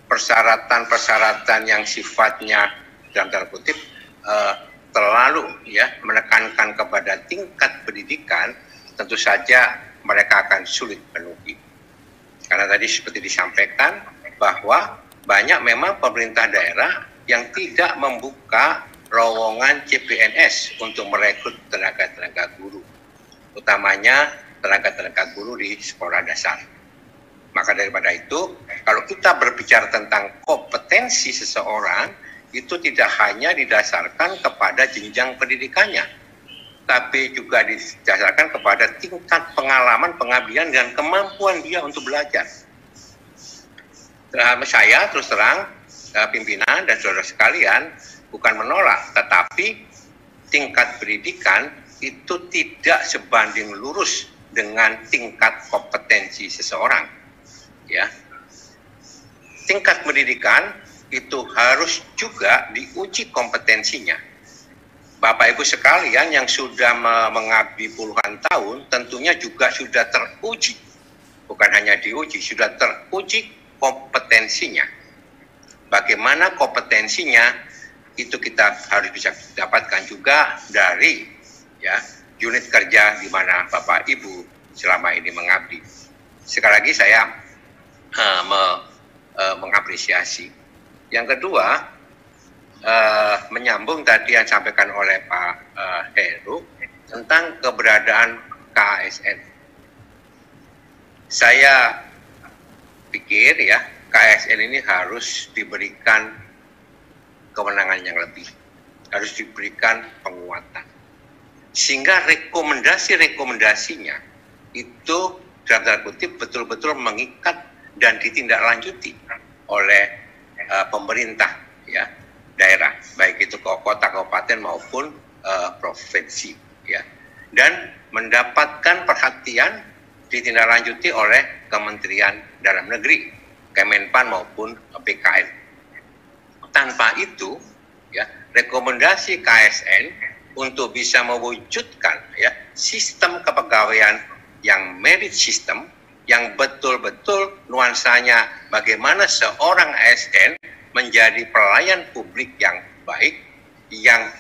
persyaratan-persyaratan yang sifatnya dalam tanda kutip terlalu, ya, menekankan kepada tingkat pendidikan, tentu saja mereka akan sulit penuhi. Karena tadi seperti disampaikan bahwa banyak memang pemerintah daerah yang tidak membuka lowongan CPNS untuk merekrut tenaga-tenaga guru, utamanya tenaga-tenaga guru di sekolah dasar. Maka daripada itu, kalau kita berbicara tentang kompetensi seseorang, itu tidak hanya didasarkan kepada jenjang pendidikannya, tapi juga didasarkan kepada tingkat pengalaman, pengabdian, dan kemampuan dia untuk belajar. Saya terus terang, pimpinan dan saudara sekalian, bukan menolak, tetapi tingkat pendidikan itu tidak sebanding lurus dengan tingkat kompetensi seseorang. Ya, tingkat pendidikan itu harus juga diuji kompetensinya. Bapak Ibu sekalian yang sudah mengabdi puluhan tahun tentunya juga sudah teruji, bukan hanya diuji, sudah teruji kompetensinya. Bagaimana kompetensinya itu kita harus bisa dapatkan juga dari, ya, unit kerja di mana Bapak Ibu selama ini mengabdi. Sekali lagi saya mengapresiasi. Yang kedua, menyambung tadi yang disampaikan oleh Pak Heru tentang keberadaan KASN. Saya pikir, ya, KASN ini harus diberikan kewenangan yang lebih, harus diberikan penguatan, sehingga rekomendasinya itu dalam tanda kutip betul-betul mengikat dan ditindaklanjuti oleh pemerintah, ya, daerah, baik itu kota, kabupaten maupun provinsi, ya, dan mendapatkan perhatian ditindaklanjuti oleh Kementerian Dalam Negeri, Kemenpan maupun BKN. Tanpa itu, ya, rekomendasi KSN untuk bisa mewujudkan, ya, sistem kepegawaian yang merit system, yang betul-betul nuansanya bagaimana seorang ASN menjadi pelayan publik yang baik, yang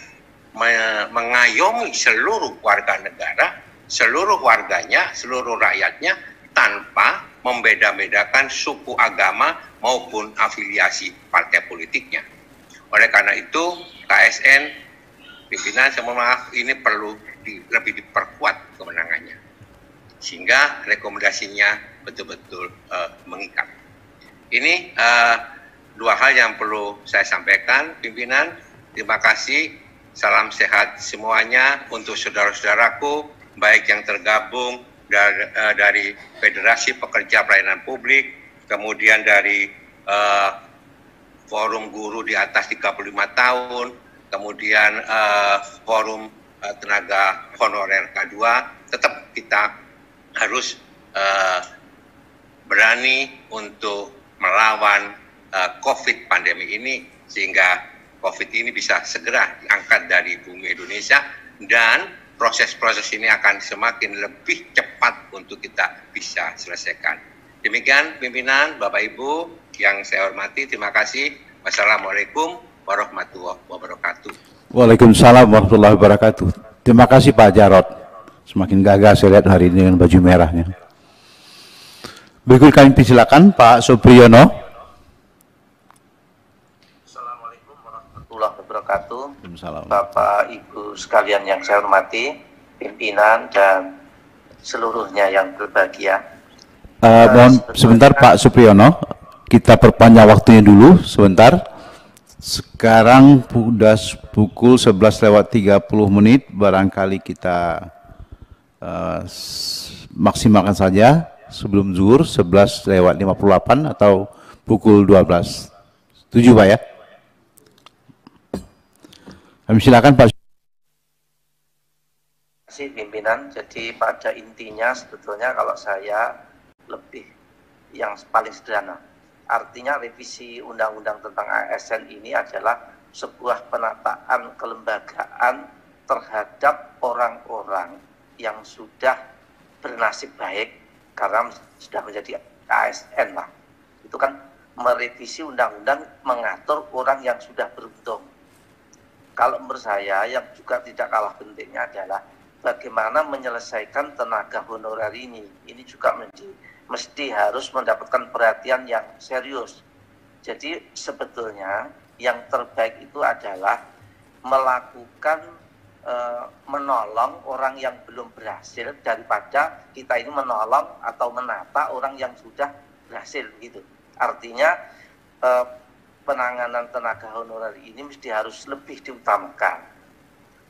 mengayomi seluruh warga negara, seluruh warganya, seluruh rakyatnya, tanpa membeda-bedakan suku, agama, maupun afiliasi partai politiknya. Oleh karena itu, KSN, pimpinan, saya mohon maaf, ini perlu lebih diperkuat kewenangannya, sehingga rekomendasinya betul-betul mengikat. Ini dua hal yang perlu saya sampaikan, pimpinan. Terima kasih. Salam sehat semuanya untuk saudara-saudaraku, baik yang tergabung dari Federasi Pekerja Pelayanan Publik, kemudian dari Forum Guru di atas 35 tahun, kemudian Forum Tenaga Honorer K2. Tetap kita harus berani untuk melawan COVID pandemi ini, sehingga COVID ini bisa segera diangkat dari bumi Indonesia, dan proses-proses ini akan semakin lebih cepat untuk kita bisa selesaikan. Demikian pimpinan, Bapak Ibu yang saya hormati, terima kasih. Wassalamualaikum warahmatullahi wabarakatuh.
Waalaikumsalam warahmatullahi wabarakatuh. Terima kasih Pak Jarod. Semakin gagah saya lihat hari ini dengan baju merahnya. Berikut kami persilakan Pak Supriyono.
Wabarakatuh. Bapak Ibu sekalian yang saya hormati, pimpinan dan seluruhnya yang berbahagia.
Mohon sebentar Pak Supriyono, kita perpanjang waktunya dulu sebentar. Sekarang sudah pukul 11:30, barangkali kita maksimalkan saja sebelum zuhur 11:58 atau pukul 12. Setuju Pak ya? Kami silakan Pak.
Terima kasih pimpinan. Jadi pada intinya sebetulnya kalau saya lebih yang paling sederhana. Artinya revisi undang-undang tentang ASN ini adalah sebuah penataan kelembagaan terhadap orang-orang yang sudah bernasib baik karena sudah menjadi ASN lah. Itu kan merevisi undang-undang mengatur orang yang sudah beruntung. Kalau menurut saya yang juga tidak kalah pentingnya adalah bagaimana menyelesaikan tenaga honorer ini. Ini juga mesti harus mendapatkan perhatian yang serius. Jadi sebetulnya yang terbaik itu adalah melakukan menolong orang yang belum berhasil daripada kita ini menolong atau menata orang yang sudah berhasil gitu. Artinya penanganan tenaga honorer ini mesti harus lebih diutamakan.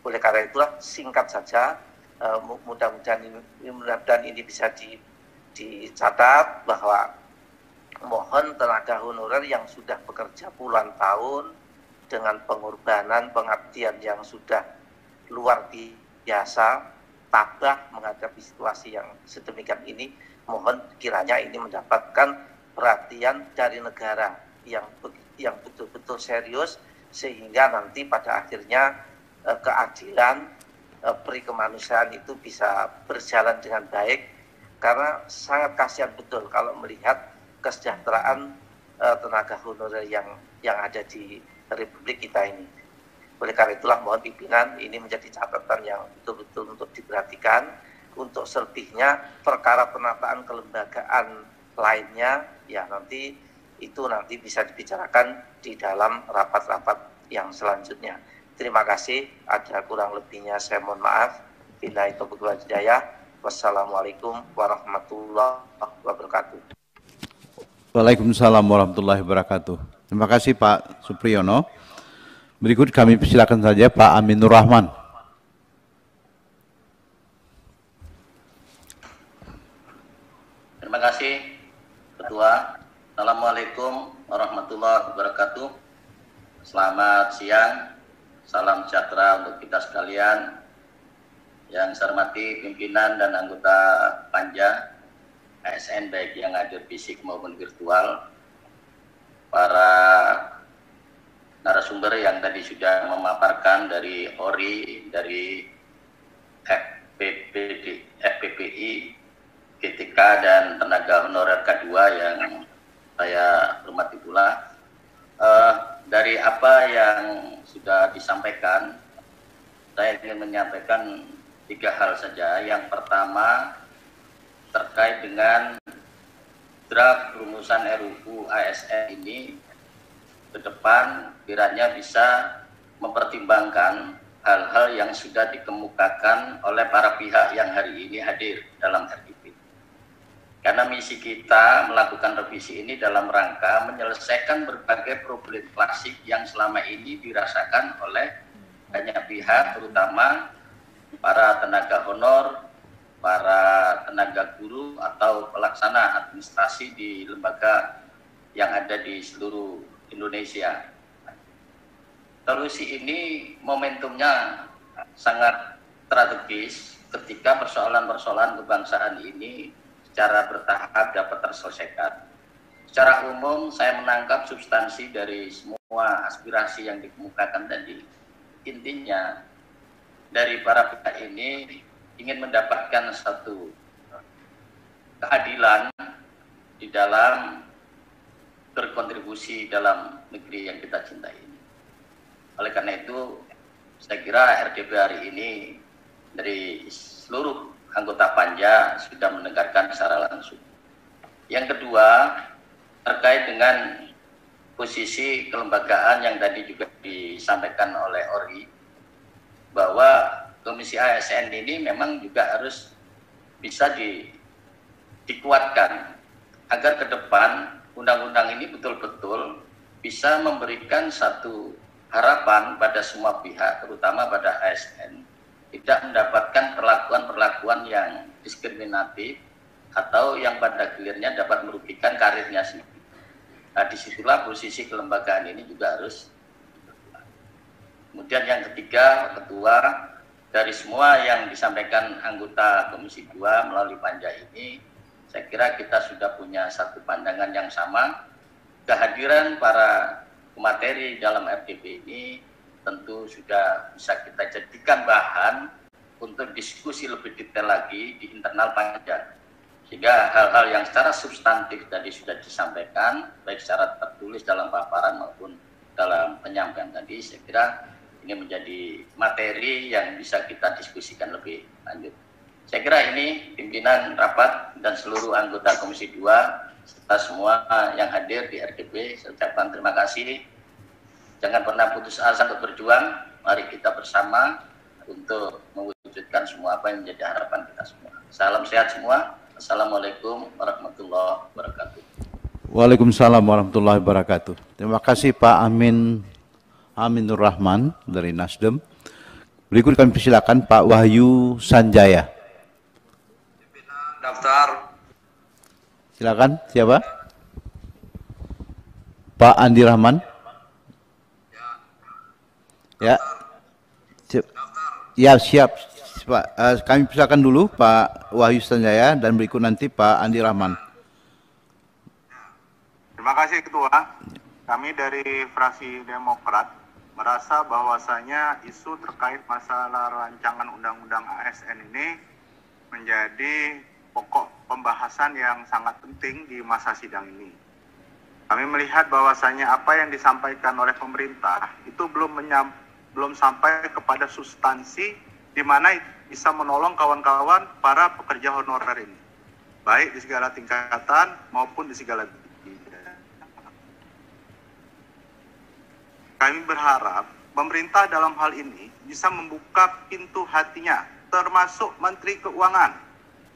Oleh karena itulah singkat saja, mudah-mudahan ini bisa dicatat bahwa mohon tenaga honorer yang sudah bekerja puluhan tahun dengan pengorbanan, pengabdian yang sudah luar biasa, tabah menghadapi situasi yang sedemikian ini, mohon kiranya ini mendapatkan perhatian dari negara yang betul-betul serius, sehingga nanti pada akhirnya keadilan perikemanusiaan itu bisa berjalan dengan baik, karena sangat kasihan betul kalau melihat kesejahteraan tenaga honorer yang ada di Republik kita ini. Oleh karena itulah mohon pimpinan ini menjadi catatan yang betul-betul untuk diperhatikan. Untuk selebihnya perkara penataan kelembagaan lainnya ya nanti bisa dibicarakan di dalam rapat-rapat yang selanjutnya. Terima kasih. Ada kurang lebihnya saya mohon maaf. Billahi taufiq wal hidayah. Wassalamualaikum warahmatullahi wabarakatuh.
Waalaikumsalam warahmatullahi wabarakatuh. Terima kasih Pak Supriyono. Berikut kami persilakan saja Pak Aminur Rahman.
Terima kasih Ketua. Assalamualaikum warahmatullahi wabarakatuh. Selamat siang, salam sejahtera untuk kita sekalian. Yang saya hormati pimpinan dan anggota Panja ASN baik yang hadir fisik maupun virtual, para narasumber yang tadi sudah memaparkan dari ORI, dari FPPI, GTK dan tenaga honorer K2 yang saya hormati pula. Dari apa yang sudah disampaikan, saya ingin menyampaikan 3 hal saja. Yang pertama terkait dengan draft rumusan RUU ASN ini ke depan kiranya bisa mempertimbangkan hal-hal yang sudah dikemukakan oleh para pihak yang hari ini hadir dalam RDP. Karena misi kita melakukan revisi ini dalam rangka menyelesaikan berbagai problem klasik yang selama ini dirasakan oleh banyak pihak, terutama para tenaga honor, para tenaga guru atau pelaksana administrasi di lembaga yang ada di seluruh Indonesia. Solusi ini momentumnya sangat strategis ketika persoalan-persoalan kebangsaan ini secara bertahap dapat terselesaikan. Secara umum saya menangkap substansi dari semua aspirasi yang dikemukakan tadi. Intinya dari para pihak ini ingin mendapatkan satu keadilan di dalam berkontribusi dalam negeri yang kita cintai ini. Oleh karena itu, saya kira RDP hari ini dari seluruh anggota Panja sudah mendengarkan secara langsung. Yang kedua, terkait dengan posisi kelembagaan yang tadi juga disampaikan oleh ORI, bahwa Komisi ASN ini memang juga harus bisa dikuatkan agar ke depan undang-undang ini betul-betul bisa memberikan satu harapan pada semua pihak, terutama pada ASN, tidak mendapatkan perlakuan-perlakuan yang diskriminatif atau yang pada akhirnya dapat merugikan karirnya sendiri. Nah, disitulah posisi kelembagaan ini juga harus. Kemudian yang ketiga, Ketua, dari semua yang disampaikan anggota Komisi 2 melalui Panja ini, saya kira kita sudah punya satu pandangan yang sama. Kehadiran para pemateri dalam RDP ini tentu sudah bisa kita jadikan bahan untuk diskusi lebih detail lagi di internal Panja. Sehingga hal-hal yang secara substantif tadi sudah disampaikan, baik secara tertulis dalam paparan maupun dalam penyampaian tadi, saya kira ini menjadi materi yang bisa kita diskusikan lebih lanjut. Saya kira ini pimpinan rapat dan seluruh anggota Komisi 2 serta semua yang hadir di RDP, saya ucapkan terima kasih. Jangan pernah putus asa untuk berjuang. Mari kita bersama untuk mewujudkan semua apa yang menjadi harapan kita semua. Salam sehat semua. Assalamualaikum warahmatullahi wabarakatuh.
Waalaikumsalam warahmatullahi wabarakatuh. Terima kasih Pak Aminur Rahman dari Nasdem. Berikut kami persilakan Pak Wahyu Sanjaya.
Daftar.
Silakan, siapa? Pak Andi Rahman. Ya, ya siap Pak. Kami persilakan dulu Pak Wahyu Sanjaya dan berikut nanti Pak Andi Rahman.
Terima kasih Ketua. Kami dari fraksi Demokrat merasa bahwasanya isu terkait masalah rancangan undang-undang ASN ini menjadi pokok pembahasan yang sangat penting di masa sidang ini. Kami melihat bahwasanya apa yang disampaikan oleh pemerintah itu belum sampai kepada substansi di mana bisa menolong kawan-kawan para pekerja honorer ini, baik di segala tingkatan maupun di segala bidang. Kami berharap pemerintah dalam hal ini bisa membuka pintu hatinya, termasuk Menteri Keuangan,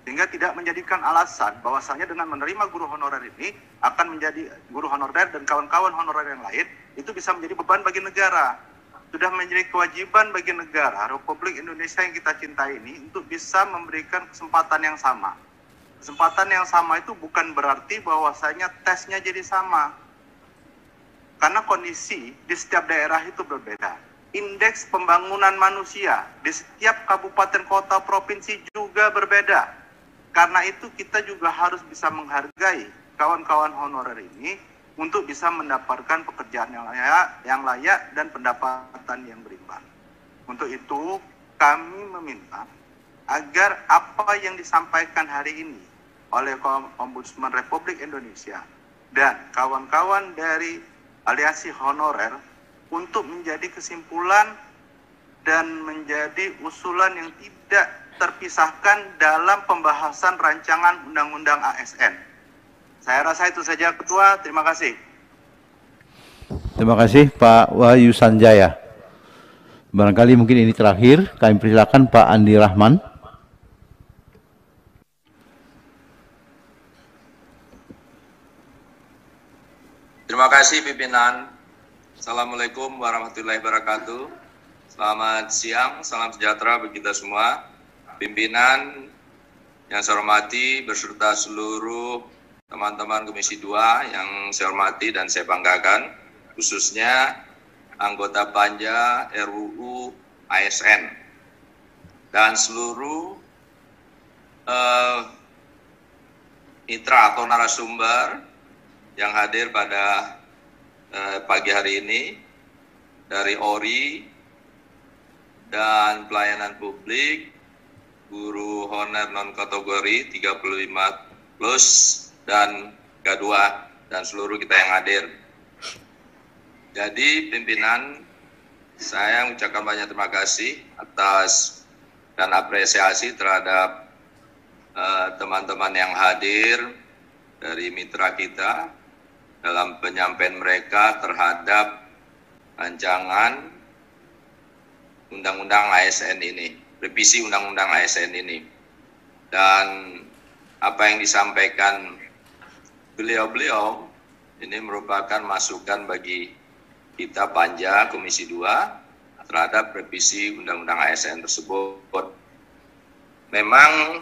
sehingga tidak menjadikan alasan bahwasanya dengan menerima guru honorer ini akan menjadi guru honorer dan kawan-kawan honorer yang lain itu bisa menjadi beban bagi negara. Sudah menjadi kewajiban bagi negara Republik Indonesia yang kita cintai ini untuk bisa memberikan kesempatan yang sama. Kesempatan yang sama itu bukan berarti bahwasanya tesnya jadi sama. karena kondisi di setiap daerah itu berbeda. Indeks pembangunan manusia di setiap kabupaten kota provinsi juga berbeda. Karena itu kita juga harus bisa menghargai kawan-kawan honorer ini untuk bisa mendapatkan pekerjaan yang layak dan pendapatan yang berimbang. Untuk itu kami meminta agar apa yang disampaikan hari ini oleh Ombudsman Republik Indonesia dan kawan-kawan dari Aliansi Honorer untuk menjadi kesimpulan dan menjadi usulan yang tidak terpisahkan dalam pembahasan rancangan Undang-Undang ASN. Saya rasa itu saja Ketua, terima kasih.
Terima kasih Pak Wahyu Sanjaya. Barangkali mungkin ini terakhir, kami persilakan Pak Andi Rahman.
Terima kasih pimpinan. Assalamualaikum warahmatullahi wabarakatuh. Selamat siang, salam sejahtera bagi kita semua. Pimpinan yang saya hormati beserta seluruh teman-teman Komisi 2 yang saya hormati dan saya banggakan, khususnya anggota Panja RUU ASN dan seluruh mitra atau narasumber yang hadir pada pagi hari ini dari ORI dan pelayanan publik, guru honor non-kategori 35 plus dan K2 dan seluruh kita yang hadir. Jadi pimpinan, saya mengucapkan banyak terima kasih atas dan apresiasi terhadap teman-teman yang hadir dari mitra kita dalam penyampaian mereka terhadap rancangan Undang-Undang ASN ini, revisi Undang-Undang ASN ini. Dan apa yang disampaikan beliau-beliau ini merupakan masukan bagi kita Panja Komisi 2 terhadap revisi Undang-Undang ASN tersebut. Memang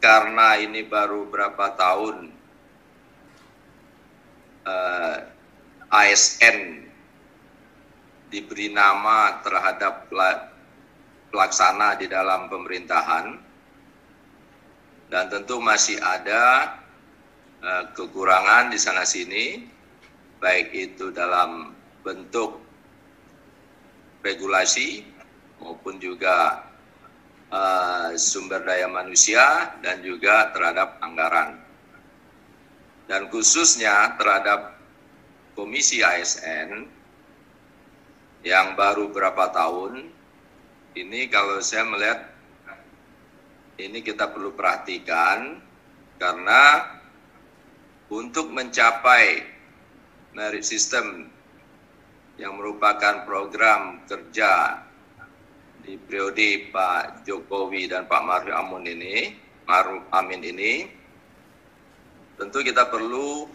karena ini baru berapa tahun ASN diberi nama terhadap pelaksana di dalam pemerintahan, dan tentu masih ada kekurangan di sana sini, baik itu dalam bentuk regulasi maupun juga sumber daya manusia dan juga terhadap anggaran. Dan khususnya terhadap Komisi ASN yang baru berapa tahun, ini kalau saya melihat ini kita perlu perhatikan, karena untuk mencapai merit system yang merupakan program kerja di periode Pak Jokowi dan Pak Maruf Amin ini, tentu kita perlu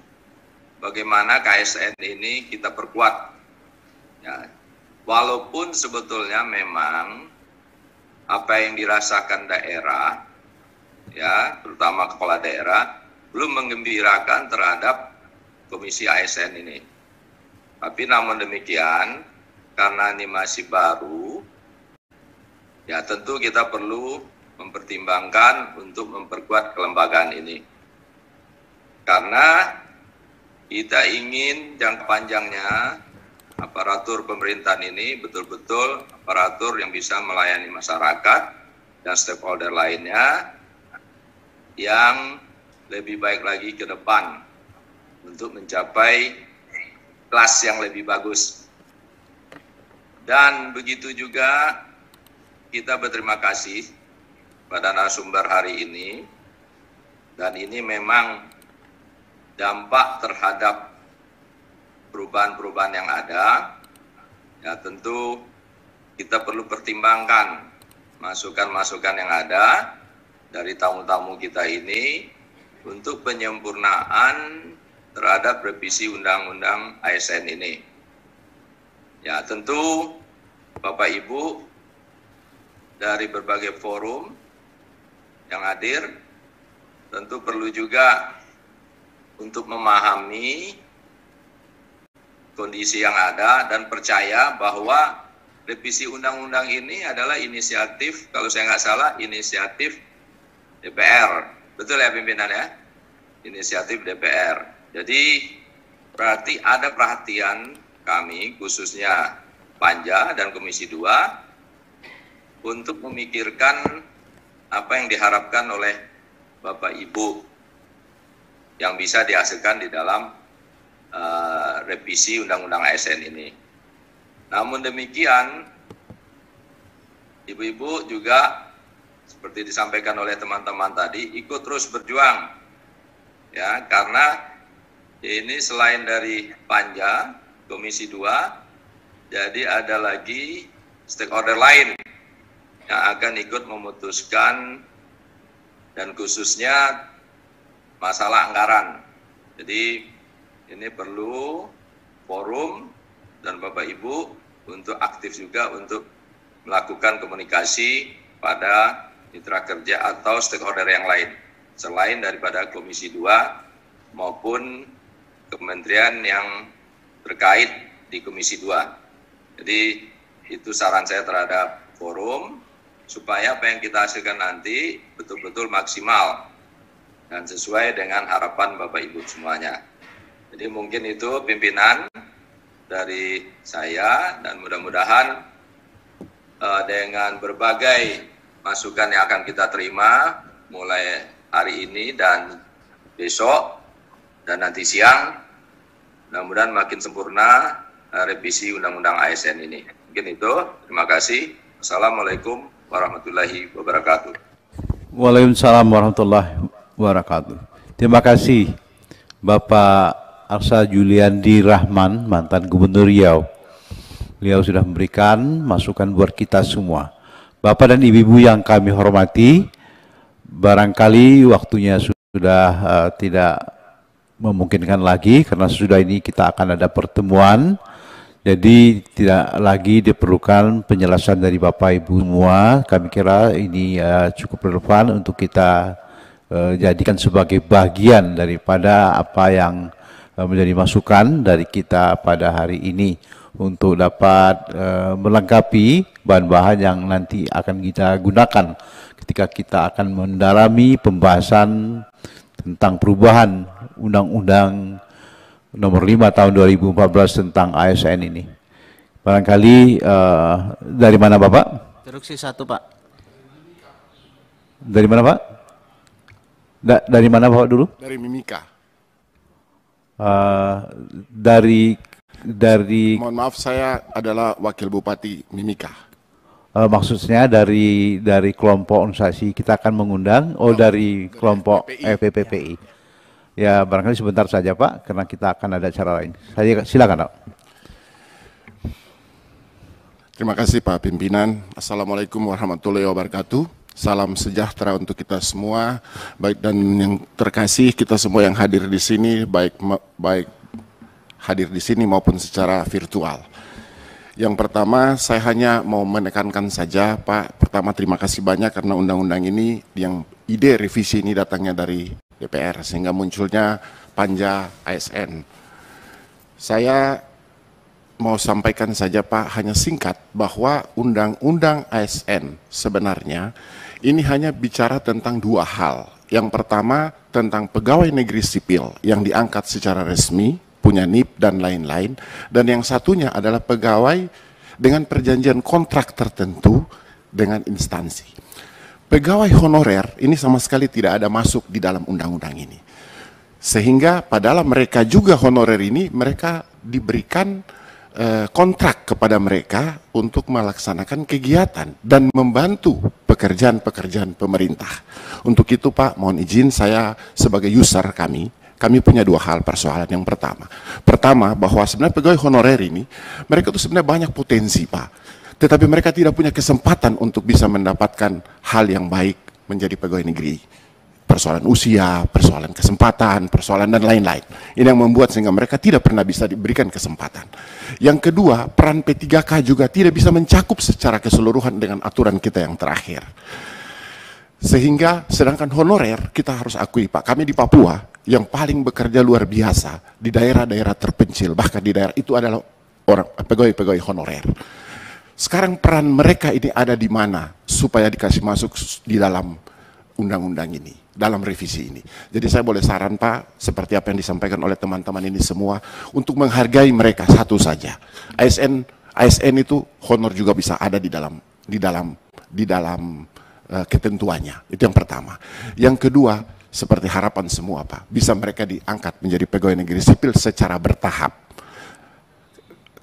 bagaimana KSN ini kita perkuat. Ya, walaupun sebetulnya memang apa yang dirasakan daerah, ya terutama kepala daerah, belum menggembirakan terhadap Komisi ASN ini. Tapi namun demikian, karena ini masih baru, ya tentu kita perlu mempertimbangkan untuk memperkuat kelembagaan ini. Karena kita ingin jangka panjangnya aparatur pemerintahan ini betul-betul aparatur yang bisa melayani masyarakat dan stakeholder lainnya yang lebih baik lagi ke depan untuk mencapai kelas yang lebih bagus. Dan begitu juga kita berterima kasih pada narasumber hari ini, dan ini memang dampak terhadap perubahan-perubahan yang ada. Ya tentu kita perlu pertimbangkan masukan-masukan yang ada dari tamu-tamu kita ini untuk penyempurnaan terhadap revisi Undang-Undang ASN ini. Ya tentu Bapak Ibu dari berbagai forum yang hadir tentu perlu juga untuk memahami kondisi yang ada dan percaya bahwa revisi undang-undang ini adalah inisiatif, kalau saya nggak salah, inisiatif DPR. Betul ya pimpinan ya? Inisiatif DPR. Jadi berarti ada perhatian kami, khususnya Panja dan Komisi 2, untuk memikirkan apa yang diharapkan oleh Bapak Ibu yang bisa dihasilkan di dalam revisi Undang-Undang ASN ini. Namun demikian, Ibu-ibu juga seperti disampaikan oleh teman-teman tadi, ikut terus berjuang, ya, karena ini selain dari Panja, Komisi 2, jadi ada lagi stakeholder lain yang akan ikut memutuskan, dan khususnya masalah anggaran. Jadi ini perlu forum dan Bapak Ibu untuk aktif juga untuk melakukan komunikasi pada mitra kerja atau stakeholder yang lain selain daripada Komisi 2 maupun kementerian yang terkait di Komisi 2. Jadi itu saran saya terhadap forum supaya apa yang kita hasilkan nanti betul-betul maksimal dan sesuai dengan harapan Bapak Ibu semuanya. Jadi mungkin itu pimpinan dari saya, dan mudah-mudahan dengan berbagai masukan yang akan kita terima mulai hari ini dan besok dan nanti siang, mudah-mudahan makin sempurna revisi Undang-Undang ASN ini. Mungkin itu, terima kasih. Assalamualaikum warahmatullahi wabarakatuh.
Waalaikumsalam warahmatullahi wabarakatuh. Terima kasih Bapak Arsa Juliandi Rahman, mantan Gubernur Riau. Beliau sudah memberikan masukan buat kita semua. Bapak dan Ibu yang kami hormati, barangkali waktunya sudah tidak memungkinkan lagi karena sudah ini kita akan ada pertemuan. Jadi tidak lagi diperlukan penjelasan dari Bapak Ibu semua. Kami kira ini cukup relevan untuk kita jadikan sebagai bagian daripada apa yang menjadi masukan dari kita pada hari ini untuk dapat melengkapi bahan-bahan yang nanti akan kita gunakan ketika kita akan mendalami pembahasan tentang perubahan Undang-Undang Nomor 5 Tahun 2014 tentang ASN ini. Barangkali dari mana Bapak?
Instruksi 1 Pak.
Dari mana Pak? Dari mana Bapak dulu?
Dari Mimika.
Dari
mohon maaf, saya adalah Wakil Bupati Mimika.
Maksudnya dari kelompok organisasi kita akan mengundang, dari kelompok FPPI. Ya barangkali sebentar saja Pak, karena kita akan ada acara lain. Saya silakan Pak.
Terima kasih Pak Pimpinan. Assalamualaikum warahmatullahi wabarakatuh. Salam sejahtera untuk kita semua, baik dan yang terkasih kita semua yang hadir di sini, baik hadir di sini maupun secara virtual. Yang pertama, saya hanya mau menekankan saja Pak, pertama terima kasih banyak karena undang-undang ini, yang ide revisi ini datangnya dari DPR sehingga munculnya Panja ASN. Saya mau sampaikan saja Pak, hanya singkat bahwa undang-undang ASN sebenarnya ini hanya bicara tentang dua hal. Yang pertama tentang pegawai negeri sipil yang diangkat secara resmi, punya NIP dan lain-lain. Dan yang satunya adalah pegawai dengan perjanjian kontrak tertentu dengan instansi. Pegawai honorer ini sama sekali tidak ada masuk di dalam undang-undang ini. Sehingga padahal mereka juga honorer ini, mereka diberikan kontrak kepada mereka untuk melaksanakan kegiatan dan membantu pekerjaan-pekerjaan pemerintah. Untuk itu Pak, mohon izin saya sebagai user kami punya dua hal persoalan. Yang pertama bahwa sebenarnya pegawai honorer ini, mereka itu sebenarnya banyak potensi Pak, tetapi mereka tidak punya kesempatan untuk bisa mendapatkan hal yang baik menjadi pegawai negeri. Persoalan usia, persoalan kesempatan, persoalan dan lain-lain. Ini yang membuat sehingga mereka tidak pernah bisa diberikan kesempatan. Yang kedua, peran P3K juga tidak bisa mencakup secara keseluruhan dengan aturan kita yang terakhir. Sehingga sedangkan honorer kita harus akui Pak, kami di Papua yang paling bekerja luar biasa di daerah-daerah terpencil, bahkan di daerah itu adalah orang pegawai-pegawai honorer. Sekarang peran mereka ini ada di mana supaya dikasih masuk di dalam undang-undang ini, dalam revisi ini. Jadi saya boleh saran Pak, seperti apa yang disampaikan oleh teman-teman ini semua, untuk menghargai mereka satu saja. ASN itu honor juga bisa ada di dalam ketentuannya. Itu yang pertama. Yang kedua, seperti harapan semua Pak, bisa mereka diangkat menjadi pegawai negeri sipil secara bertahap.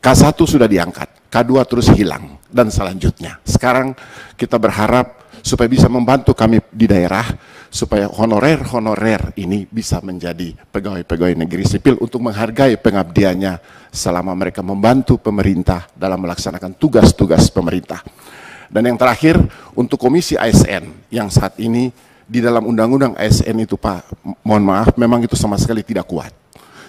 K1 sudah diangkat, K2 terus hilang, dan selanjutnya. Sekarang kita berharap supaya bisa membantu kami di daerah, supaya honorer-honorer ini bisa menjadi pegawai-pegawai negeri sipil untuk menghargai pengabdiannya selama mereka membantu pemerintah dalam melaksanakan tugas-tugas pemerintah. Dan yang terakhir, untuk komisi ASN yang saat ini di dalam undang-undang ASN itu Pak, mohon maaf, memang itu sama sekali tidak kuat.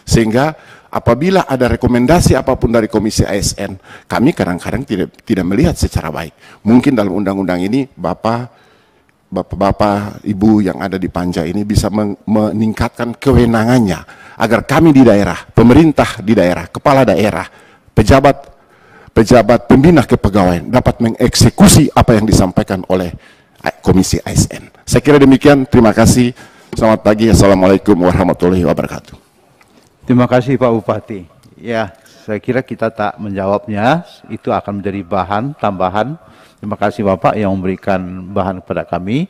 Sehingga apabila ada rekomendasi apapun dari komisi ASN, kami kadang-kadang tidak melihat secara baik. Mungkin dalam undang-undang ini Bapak, Ibu yang ada di Panja ini bisa meningkatkan kewenangannya, agar kami di daerah, pemerintah di daerah, kepala daerah, pejabat pembina kepegawaian dapat mengeksekusi apa yang disampaikan oleh komisi ASN. Saya kira demikian, terima kasih. Selamat pagi, Assalamualaikum warahmatullahi wabarakatuh.
Terima kasih Pak Bupati. Ya, saya kira kita tak menjawabnya, itu akan menjadi bahan tambahan. Terima kasih Bapak yang memberikan bahan kepada kami.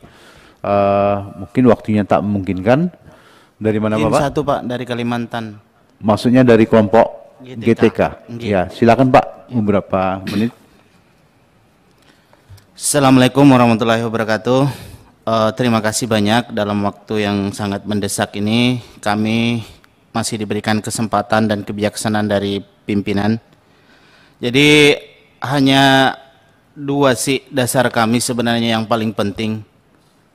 Mungkin waktunya tak memungkinkan. Dari mana Bapak?
Satu Pak, dari Kalimantan.
Maksudnya dari kelompok GTK. Ya, silakan Pak, beberapa menit.
Assalamualaikum warahmatullahi wabarakatuh. Terima kasih banyak. Dalam waktu yang sangat mendesak ini, kami masih diberikan kesempatan dan kebijaksanaan dari pimpinan. Jadi hanya dua sih dasar kami sebenarnya yang paling penting.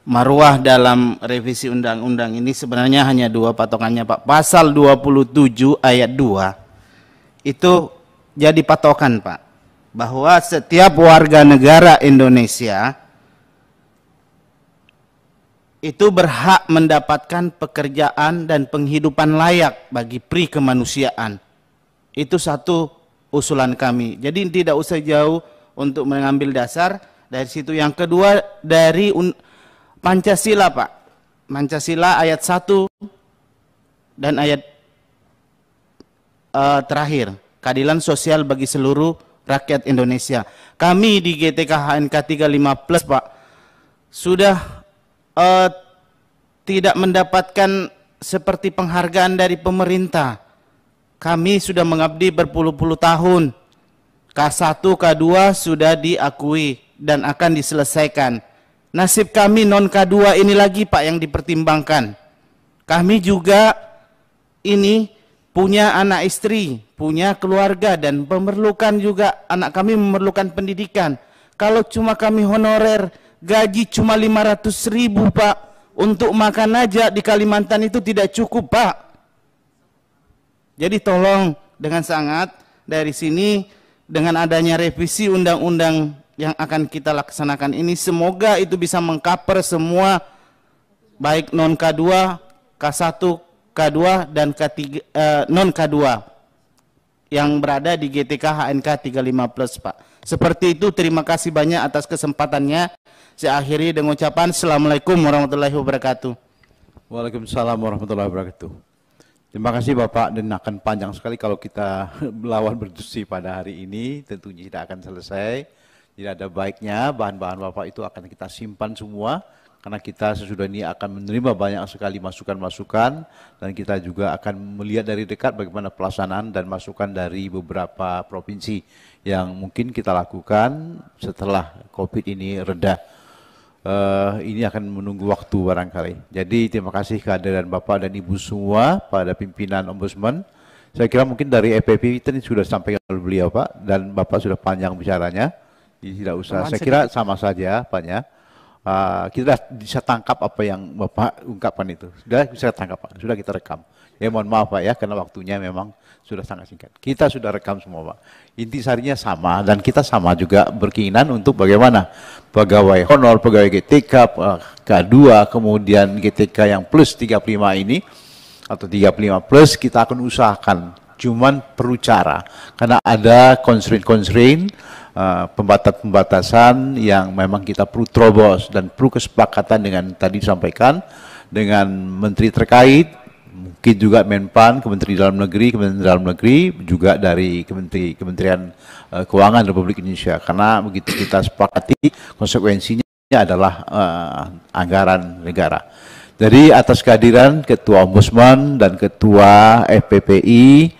Marwah dalam revisi undang-undang ini sebenarnya hanya dua patokannya Pak. Pasal 27 ayat 2 itu jadi patokan Pak, bahwa setiap warga negara Indonesia itu berhak mendapatkan pekerjaan dan penghidupan layak bagi pri kemanusiaan. Itu satu usulan kami. Jadi tidak usah jauh untuk mengambil dasar dari situ. Yang kedua dari Pancasila Pak. Pancasila ayat 1 dan ayat terakhir, keadilan sosial bagi seluruh rakyat Indonesia. Kami di GTK HNK 35+ Pak sudah tidak mendapatkan seperti penghargaan dari pemerintah. Kami sudah mengabdi berpuluh-puluh tahun. K1, K2 sudah diakui dan akan diselesaikan. Nasib kami non K2 ini lagi Pak yang dipertimbangkan. Kami juga ini punya anak istri, punya keluarga, dan memerlukan juga, anak kami memerlukan pendidikan. Kalau cuma kami honorer, gaji cuma 500.000 Pak, untuk makan aja di Kalimantan itu tidak cukup Pak. Jadi tolong dengan sangat dari sini, dengan adanya revisi undang-undang yang akan kita laksanakan ini, semoga itu bisa mengcover semua, baik non K2, K1, K2 dan K3, non K2 yang berada di GTK HNK 35+ Pak. Seperti itu, terima kasih banyak atas kesempatannya. Saya akhiri dengan ucapan Assalamualaikum warahmatullahi wabarakatuh.
Waalaikumsalam warahmatullahi wabarakatuh. Terima kasih Bapak, dan akan panjang sekali kalau kita melawan berdiskusi pada hari ini, tentunya tidak akan selesai. Tidak ada baiknya bahan-bahan Bapak itu akan kita simpan semua, karena kita sesudah ini akan menerima banyak sekali masukan-masukan, dan kita juga akan melihat dari dekat bagaimana pelaksanaan dan masukan dari beberapa provinsi yang mungkin kita lakukan setelah COVID ini reda. Ini akan menunggu waktu barangkali. Jadi terima kasih kehadiran Bapak dan Ibu semua pada pimpinan Ombudsman. Saya kira mungkin dari EPP ini sudah sampaikan oleh beliau Pak, dan Bapak sudah panjang bicaranya. Jadi tidak usah, saya kira sama saja Pak ya. kita bisa tangkap apa yang Bapak ungkapkan itu. Sudah bisa tangkap Pak, sudah kita rekam. Ya mohon maaf Pak ya, karena waktunya memang sudah sangat singkat. Kita sudah rekam semua Pak. Intisarinya sama dan kita sama juga berkeinginan untuk bagaimana pegawai honor, pegawai GTK, K2, kemudian GTK yang plus 35 ini atau 35 plus kita akan usahakan. Cuman perlu cara karena ada constraint pembatasan yang memang kita perlu terobos dan perlu kesepakatan dengan tadi disampaikan dengan menteri terkait. Mungkin juga Menpan, Kementerian Dalam Negeri, juga dari Kementerian Keuangan Republik Indonesia. Karena begitu kita sepakati, konsekuensinya adalah anggaran negara. Jadi atas kehadiran Ketua Ombudsman dan Ketua FPPI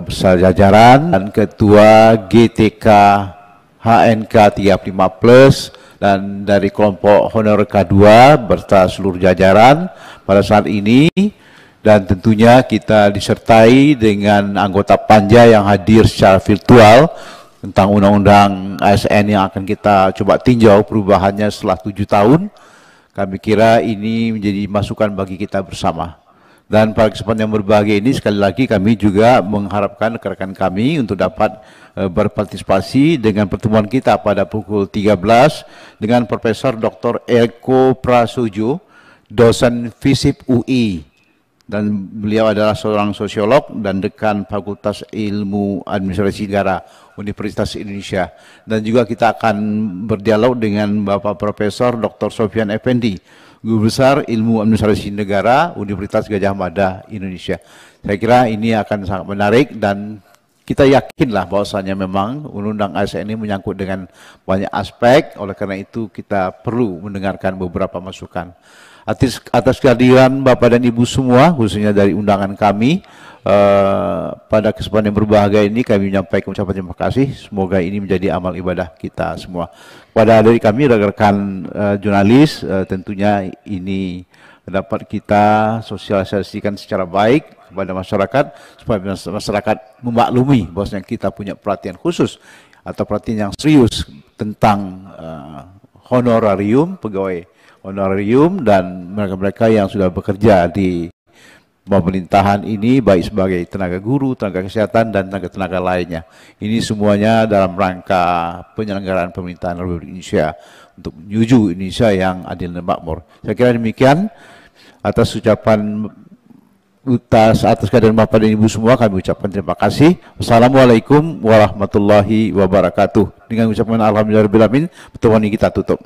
beserta jajaran dan Ketua GTK HNK 35+, dan dari kelompok honor K2 beserta seluruh jajaran pada saat ini, dan tentunya kita disertai dengan anggota Panja yang hadir secara virtual tentang undang-undang ASN yang akan kita coba tinjau perubahannya setelah 7 tahun. Kami kira ini menjadi masukan bagi kita bersama. Dan pada kesempatan yang berbahagia ini sekali lagi kami juga mengharapkan rekan-rekan kami untuk dapat berpartisipasi dengan pertemuan kita pada pukul 13 dengan Profesor Dr. Eko Prasojo, dosen FISIP UI. Dan beliau adalah seorang sosiolog dan dekan Fakultas Ilmu Administrasi Negara Universitas Indonesia. Dan juga kita akan berdialog dengan Bapak Profesor Dr. Sofyan Effendi, Guru Besar Ilmu Administrasi Negara Universitas Gadjah Mada Indonesia. Saya kira ini akan sangat menarik dan kita yakinlah bahwasanya memang undang-undang ASN ini menyangkut dengan banyak aspek, oleh karena itu kita perlu mendengarkan beberapa masukan. Atas kehadiran Bapak dan Ibu semua, khususnya dari undangan kami, pada kesempatan yang berbahagia ini kami menyampaikan ucapan terima kasih. Semoga ini menjadi amal ibadah kita semua. Pada dari kami rekan-rekan jurnalis, tentunya ini dapat kita sosialisasikan secara baik kepada masyarakat supaya masyarakat memaklumi bahwasanya kita punya perhatian khusus atau perhatian yang serius tentang honorarium pegawai honorarium dan mereka-mereka yang sudah bekerja di pemerintahan ini baik sebagai tenaga guru, tenaga kesehatan dan tenaga-tenaga lainnya. Ini semuanya dalam rangka penyelenggaraan pemerintahan Republik Indonesia untuk menuju Indonesia yang adil dan makmur. Saya kira demikian. Atas ucapan atas kehadiran Bapak dan Ibu semua kami ucapkan terima kasih. Wassalamualaikum warahmatullahi wabarakatuh. Dengan ucapan alhamdulillahirabbil alamin, pertemuan ini kita tutup.